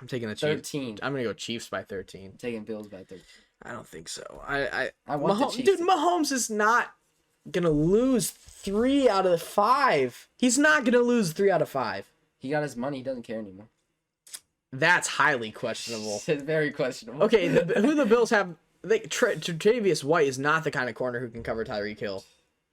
I'm taking the 13. Chiefs. I'm going to go Chiefs by 13. I'm taking Bills by 13. I don't think so. I want Mahomes, the Chiefs. dude, Mahomes is not going to lose 3 out of 5. He's not going to lose 3 out of 5. He got his money. He doesn't care anymore. That's highly questionable. It's very questionable. Okay, who the Bills have? Tre'Davious White is not the kind of corner who can cover Tyreek Hill.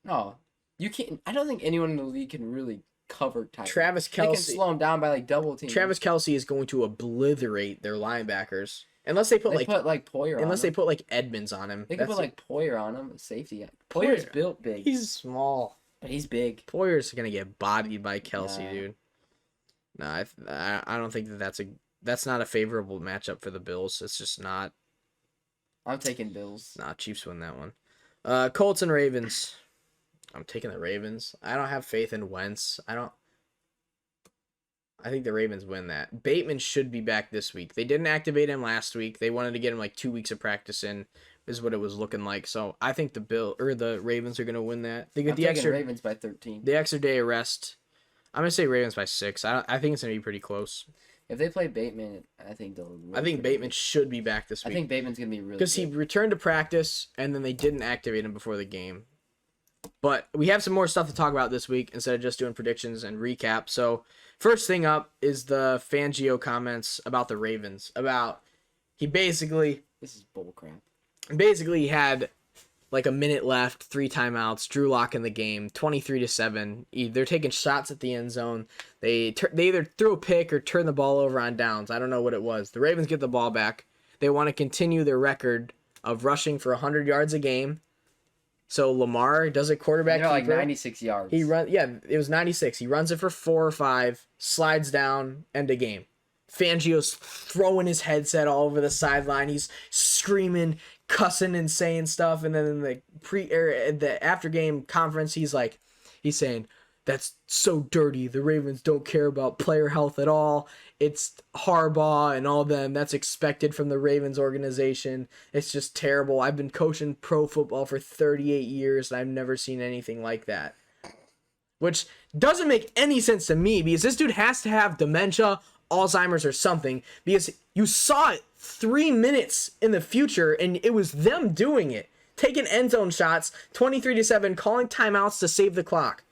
No, you can't. I don't think anyone in the league can really cover Tyreek. Travis Kelce. They can slow him down by like double team. Travis Kelce is going to obliterate their linebackers unless they put like Poyer. Unless on they him. put like Edmonds on him. They could put like Poyer on him, safety. Poyer's built big. He's small, but he's big. Poyer's gonna get bodied by Kelce, Yeah. dude. No, I don't think that's not a favorable matchup for the Bills. It's just not. I'm taking Bills. Nah, Chiefs win that one. Colts and Ravens. I'm taking the Ravens. I don't have faith in Wentz. I think the Ravens win that. Bateman should be back this week. They didn't activate him last week. They wanted to get him like 2 weeks of practice in, is what it was looking like. So I think the Ravens are gonna win that. They get I'm taking Ravens by 13. The extra day of rest. I'm gonna say Ravens by 6. I think it's gonna be pretty close. If they play Bateman, I think they'll. I think Bateman should be back this week. I think Bateman's gonna be really because he returned to practice and then they didn't activate him before the game. But we have some more stuff to talk about this week instead of just doing predictions and recap. So first thing up is the Fangio comments about the Ravens. This is bullcrap. Basically had like a minute left, 3 timeouts, Drew Lock in the game, 23-7. They're taking shots at the end zone. They either threw a pick or turn the ball over on downs. I don't know what it was. The Ravens get the ball back. They want to continue their record of rushing for 100 yards a game. So Lamar does a quarterback keeper. Like 96 yards. It was 96. He runs it for 4 or 5, slides down, end of game. Fangio's throwing his headset all over the sideline. He's screaming, cussing, and saying stuff. And then in the after game conference, he's saying, "That's so dirty. The Ravens don't care about player health at all. It's Harbaugh and all them. That's expected from the Ravens organization. It's just terrible. I've been coaching pro football for 38 years, and I've never seen anything like that." Which doesn't make any sense to me, because this dude has to have dementia, Alzheimer's, or something, because you saw it 3 minutes in the future, and it was them doing it. Taking end zone shots, 23-7, calling timeouts to save the clock.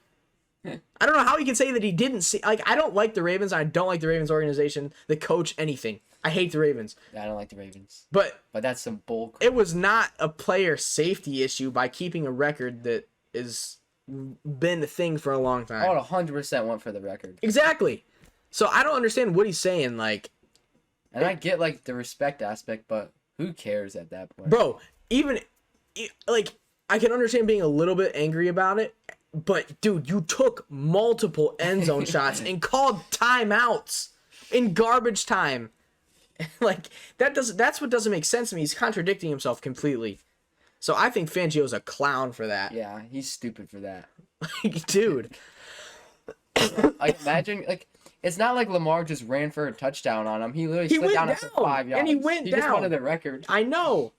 I don't know how he can say that he didn't see. Like, I don't like the Ravens. I don't like the Ravens organization, the coach, anything. I hate the Ravens. Yeah, I don't like the Ravens. But that's some bull crap. It was not a player safety issue by keeping a record that has been a thing for a long time. I would 100% went for the record. Exactly. So I don't understand what he's saying. Like, and I get like the respect aspect, but who cares at that point? Bro, even like I can understand being a little bit angry about it. But, dude, you took multiple end zone shots and called timeouts in garbage time. Like, that's what doesn't make sense to me. He's contradicting himself completely. So I think Fangio's a clown for that. Yeah, he's stupid for that. Like, dude. Like, imagine, like, it's not like Lamar just ran for a touchdown on him. He literally slid down after 5 yards. And he went down. He just wanted the record. I know.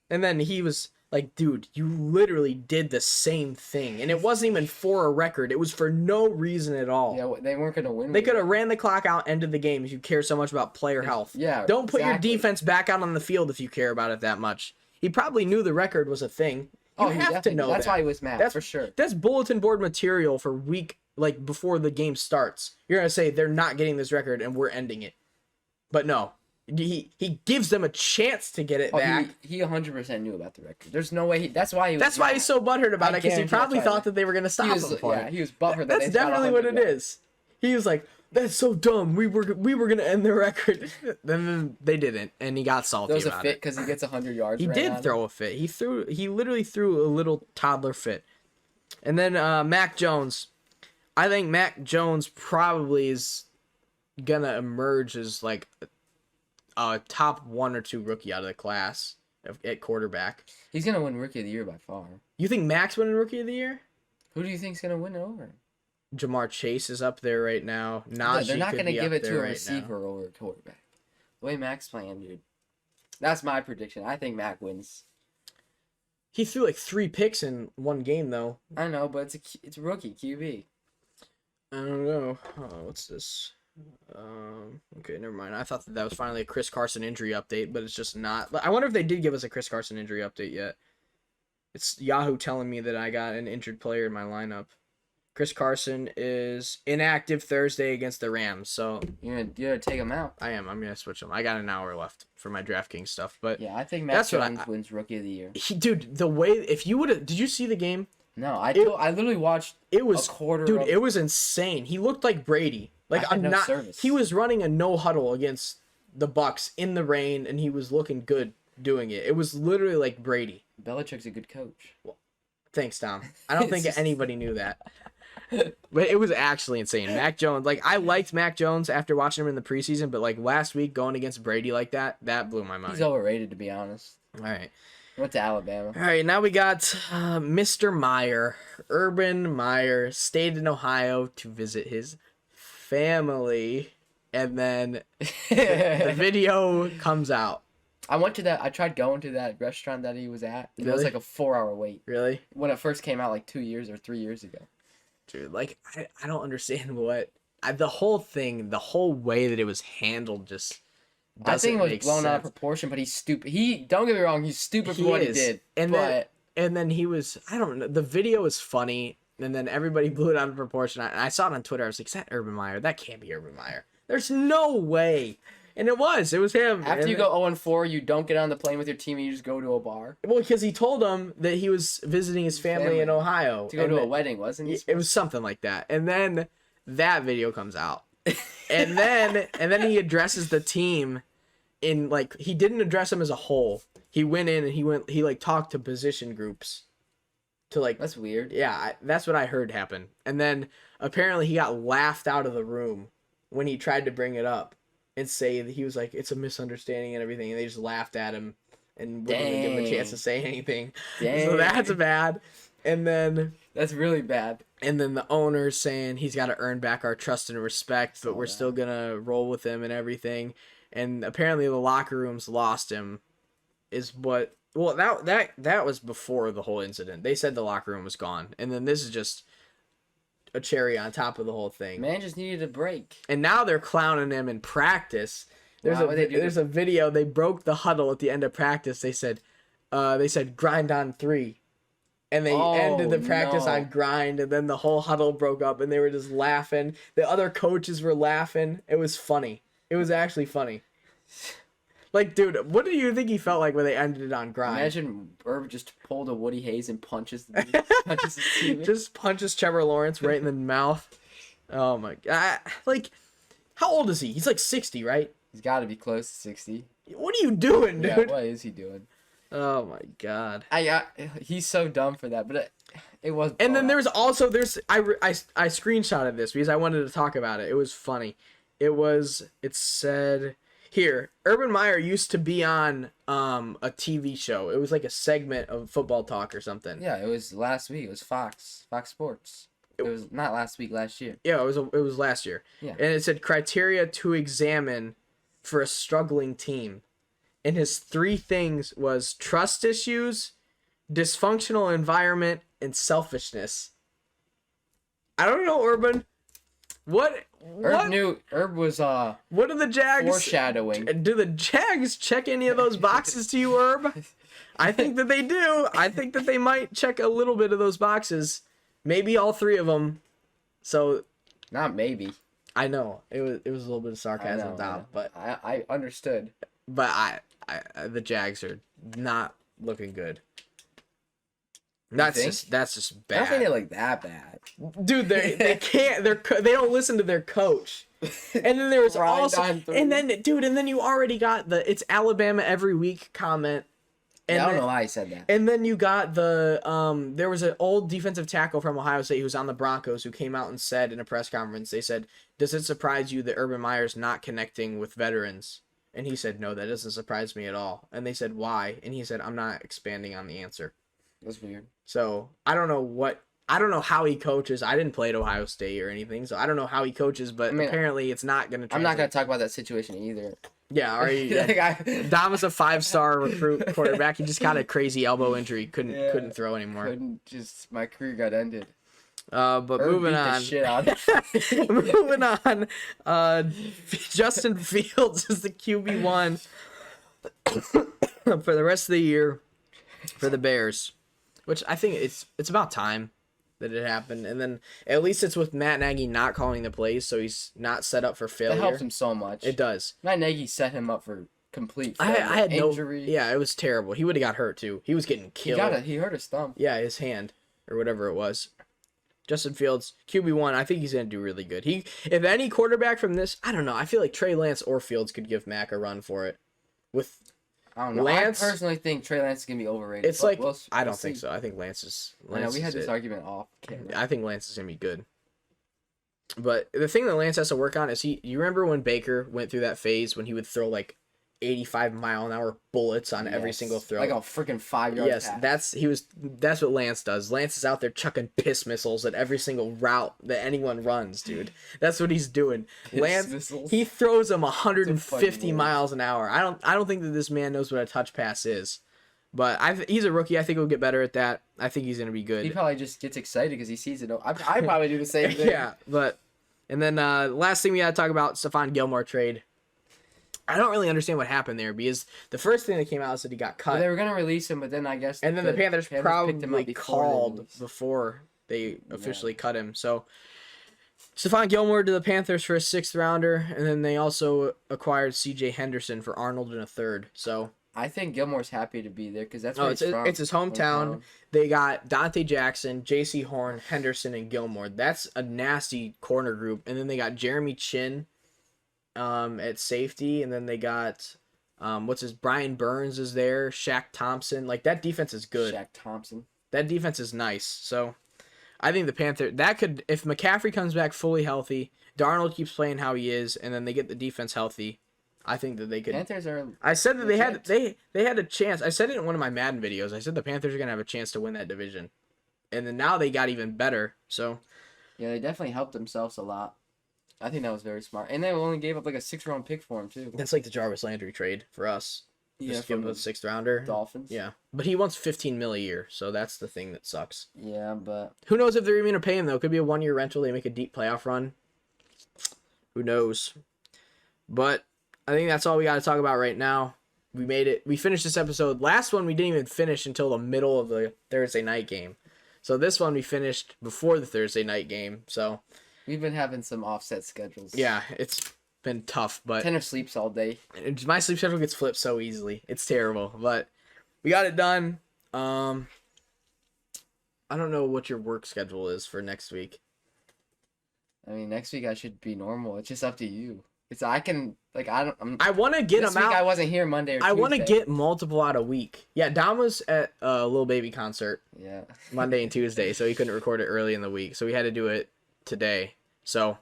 And then he was... Like, dude, you literally did the same thing. And it wasn't even for a record. It was for no reason at all. Yeah, they weren't going to win. They could have ran the clock out, ended the game if you care so much about player health. Yeah, Don't put your defense back out on the field if you care about it that much. He probably knew the record was a thing. You have to know that's why he was mad, that's for sure. That's bulletin board material for before the game starts. You're going to say they're not getting this record and we're ending it. But no. He gives them a chance to get it back. He 100% knew about the record. There's no way that's why he's so butthurt about it, because he probably thought that they were going to stop him for it. Yeah, he was butthurt. That's definitely what it is. He was like, "That's so dumb. We were going to end the record." Then they didn't, and he got salty about it. There was a fit because he gets 100 yards. He did throw a fit. He literally threw a little toddler fit. And then Mac Jones. I think Mac Jones probably is going to emerge as like a top 1 or 2 rookie out of the class at quarterback. He's going to win Rookie of the Year by far. You think Mac's winning Rookie of the Year? Who do you think's going to win it over? Jamar Chase is up there right now. Najee they're not going to give it to a receiver over a quarterback. The way Mac's playing, dude. That's my prediction. I think Mac wins. He threw like 3 picks in one game, though. I know, but it's a rookie QB. I don't know. What's this? Okay, never mind. I thought that was finally a Chris Carson injury update, but it's just not. I wonder if they did give us a Chris Carson injury update yet. It's Yahoo telling me that I got an injured player in my lineup. Chris Carson is inactive Thursday against the Rams, so you're gonna take him out. I am. I'm gonna switch him. I got an hour left for my DraftKings stuff, but yeah, I think Mac Jones wins Rookie of the Year. Dude, the way if you would have, did you see the game? No, I literally watched. It was a quarter. Dude, it was insane. He looked like Brady. Like he was running a no huddle against the Bucs in the rain, and he was looking good doing it. It was literally like Brady. Belichick's a good coach. Well, thanks, Tom. I don't think anybody knew that. But it was actually insane. Mac Jones, like I liked Mac Jones after watching him in the preseason, but like last week going against Brady like that blew my mind. He's overrated, to be honest. All right. Went to Alabama. All right, now we got Mr. Meyer, Urban Meyer, stayed in Ohio to visit his family, and then the video comes out. I tried going to that restaurant that he was at. It was like a 4-hour wait. Really? When it first came out like 2 years or 3 years ago. Dude, like I don't understand the whole thing, the whole way that it was handled just I think it was blown out of proportion, but he's stupid. Don't get me wrong, he's stupid for what he did. And then he was, I don't know, the video was funny, and then everybody blew it out of proportion. I saw it on Twitter. I was like, is that Urban Meyer? That can't be Urban Meyer. There's no way. And it was him. After you go 0-4, you don't get on the plane with your team and you just go to a bar. Well, because he told them that he was visiting his family in Ohio. To go to a wedding, wasn't he? It was something like that. And then that video comes out. And then he addresses the team in, like, he didn't address them as a whole. he went in and he like talked to position groups to like. That's weird. Yeah, that's what I heard happen. And then apparently he got laughed out of the room when he tried to bring it up and say that he was like, it's a misunderstanding and everything, and they just laughed at him and wouldn't even give him a chance to say anything. Dang. So that's bad. And then that's really bad. And then the owner's saying he's got to earn back our trust and respect, but we're still gonna roll with him and everything. And apparently the locker rooms lost him. Is what? Well, that was before the whole incident. They said the locker room was gone, and then this is just a cherry on top of the whole thing. Man just needed a break. And now they're clowning him in practice. There's a video. They broke the huddle at the end of practice. They said grind on 3. And they ended the practice on grind, and then the whole huddle broke up, and they were just laughing. The other coaches were laughing. It was funny. It was actually funny. Like, dude, what do you think he felt like when they ended it on grind? Imagine Herb just pulled a Woody Hayes and punches his team. Just punches Trevor Lawrence right in the mouth. Oh, my God. Like, how old is he? He's like 60, right? He's got to be close to 60. What are you doing, dude? Yeah, what is he doing? Oh my God! He's so dumb for that, but it was. And then there's also I screenshotted this because I wanted to talk about it. It was funny. It said here, Urban Meyer used to be on a TV show. It was like a segment of football talk or something. Yeah, it was last week. It was Fox Sports. It was not last week, last year. Yeah, it was last year. Yeah, and it said criteria to examine for a struggling team. And his 3 things was trust issues, dysfunctional environment, and selfishness. I don't know, Urban. Herb was what are the Jags foreshadowing? Do the Jags check any of those boxes to you, Herb? I think that they do. I think that they might check a little bit of those boxes. Maybe all 3 of them. So not maybe. I know. It was a little bit of sarcasm down, but I understood. But the Jags are not looking good. That's just bad. I don't think they look that bad, dude. They can't. They don't listen to their coach. And then there was also, and then you already got it's Alabama every week comment. And I don't know why I said that. And then you got there was an old defensive tackle from Ohio State who was on the Broncos who came out and said in a press conference, they said, "Does it surprise you that Urban Meyer's not connecting with veterans?" And he said, "No, that doesn't surprise me at all." And they said, "Why?" And he said, "I'm not expanding on the answer." That's weird. So I don't know how he coaches. I didn't play at Ohio State or anything, so I don't know how he coaches, but apparently it's not going to I'm not going to talk about that situation either. Yeah, Dom is a 5-star recruit quarterback. He just got a crazy elbow injury. Couldn't throw anymore. My career got ended. But moving on. Moving on. Justin Fields is the QB1 for the rest of the year for the Bears, which I think it's about time that it happened. And then at least it's with Matt Nagy not calling the plays, so he's not set up for failure. That helps him so much. It does. Matt Nagy set him up for complete failure. I had injury. Yeah, it was terrible. He would have got hurt too. He was getting killed. He hurt his thumb. Yeah, his hand or whatever it was. Justin Fields, QB1, I think he's going to do really good. If any quarterback from this, I don't know. I feel like Trey Lance or Fields could give Mac a run for it. I don't know. Lance, I personally think Trey Lance is going to be overrated. It's like, I don't think so. I think Lance is... I know, we had this argument off camera. I think Lance is going to be good. But the thing that Lance has to work on is you remember when Baker went through that phase when he would throw like 85-mile-an-hour bullets on every single throw? Like a freaking 5-yard pass. Yes, that's what Lance does. Lance is out there chucking piss missiles at every single route that anyone runs, dude. That's what he's doing. Lance, missiles. He throws them 150 miles an hour. I don't think that this man knows what a touch pass is. But he's a rookie. I think he'll get better at that. I think he's going to be good. He probably just gets excited because he sees it. I probably do the same thing. Yeah, and then last thing we got to talk about, Stefan Gilmore trade. I don't really understand what happened there because the first thing that came out said he got cut. Well, they were going to release him, but then I guess... And then the Panthers probably called before they officially cut him. So Stefan Gilmore to the Panthers for a 6th rounder, and then they also acquired C.J. Henderson for Arnold in a 3rd. So I think Gilmore's happy to be there because that's where he's from. It's his hometown. They got Dante Jackson, J.C. Horn, Henderson, and Gilmore. That's a nasty corner group. And then they got Jeremy Chin at safety, and then they got Brian Burns is there. Shaq Thompson. Like, that defense is good. Shaq Thompson. That defense is nice. So I think the Panthers, that could, if McCaffrey comes back fully healthy, Darnold keeps playing how he is, and then they get the defense healthy, I think that they could. Panthers are. I said that they had a chance. I said it in one of my Madden videos. I said the Panthers are gonna have a chance to win that division, and then now they got even better. So yeah, they definitely helped themselves a lot. I think that was very smart, and they only gave up like a 6th-round pick for him too. that's like the Jarvis Landry trade for us. Yeah, Just give him a 6th rounder. Dolphins. Yeah, but he wants $15 million a year, so that's the thing that sucks. Yeah, but Who knows if they're even gonna pay him though? Could be a 1-year rental. They make a deep playoff run. Who knows? But I think that's all we got to talk about right now. We made it. We finished this episode. Last one we didn't even finish until the middle of the Thursday night game. So this one we finished before the Thursday night game. So we've been having some offset schedules. yeah, it's been tough. But Tanner sleeps all day. My sleep schedule gets flipped so easily. It's terrible. But we got it done. I don't know what your work schedule is for next week. I mean, next week I should be normal. It's just up to you. I want to get this them week out. I wasn't here Monday or Tuesday. I want to get multiple out a week. Yeah, Dom was at a Lil Baby concert. Yeah. Monday and Tuesday, so he couldn't record it early in the week. So we had to do it today. So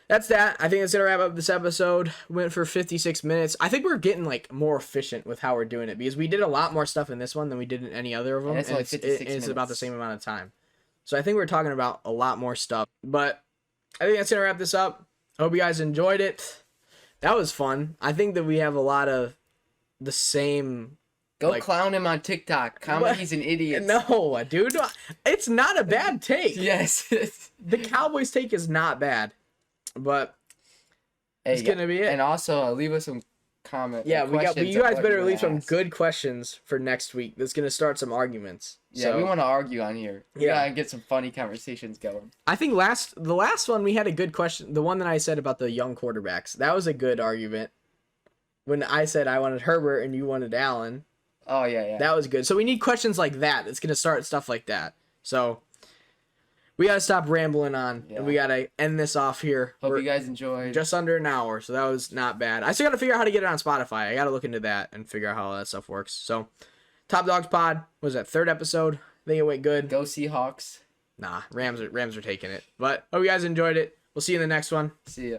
that's that. I think that's going to wrap up this episode. Went for 56 minutes. I think we're getting like more efficient with how we're doing it because we did a lot more stuff in this one than we did in any other of them. And it's only 56 it's minutes. about the same amount of time. So I think we're talking about a lot more stuff. But I think that's going to wrap this up. I hope you guys enjoyed it. That was fun. I think that we have a lot of the same. Go clown him on TikTok. Comment he's an idiot. No, dude. It's not a bad take. Yes. The Cowboys take is not bad. But it's going to be it. And also, leave us some comments. Yeah, you guys better leave some ask. good questions for next week. That's going to start some arguments. Yeah, So, we want to argue on here. We gotta get some funny conversations going. I think the last one we had a good question. The one that I said about the young quarterbacks. That was a good argument. When I said I wanted Herbert and you wanted Allen. Oh, yeah. That was good. So we need questions like that. That's going to start stuff like that. So we got to stop rambling on. Yeah. And we got to end this off here. Hope We're you guys enjoyed. just under an hour. So that was not bad. I still got to figure out how to get it on Spotify. I got to look into that and figure out how all that stuff works. So Top Dogs Pod was that 3rd episode. I think it went good. Go Seahawks. Nah, Rams are taking it. But hope you guys enjoyed it. We'll see you in the next one. See ya.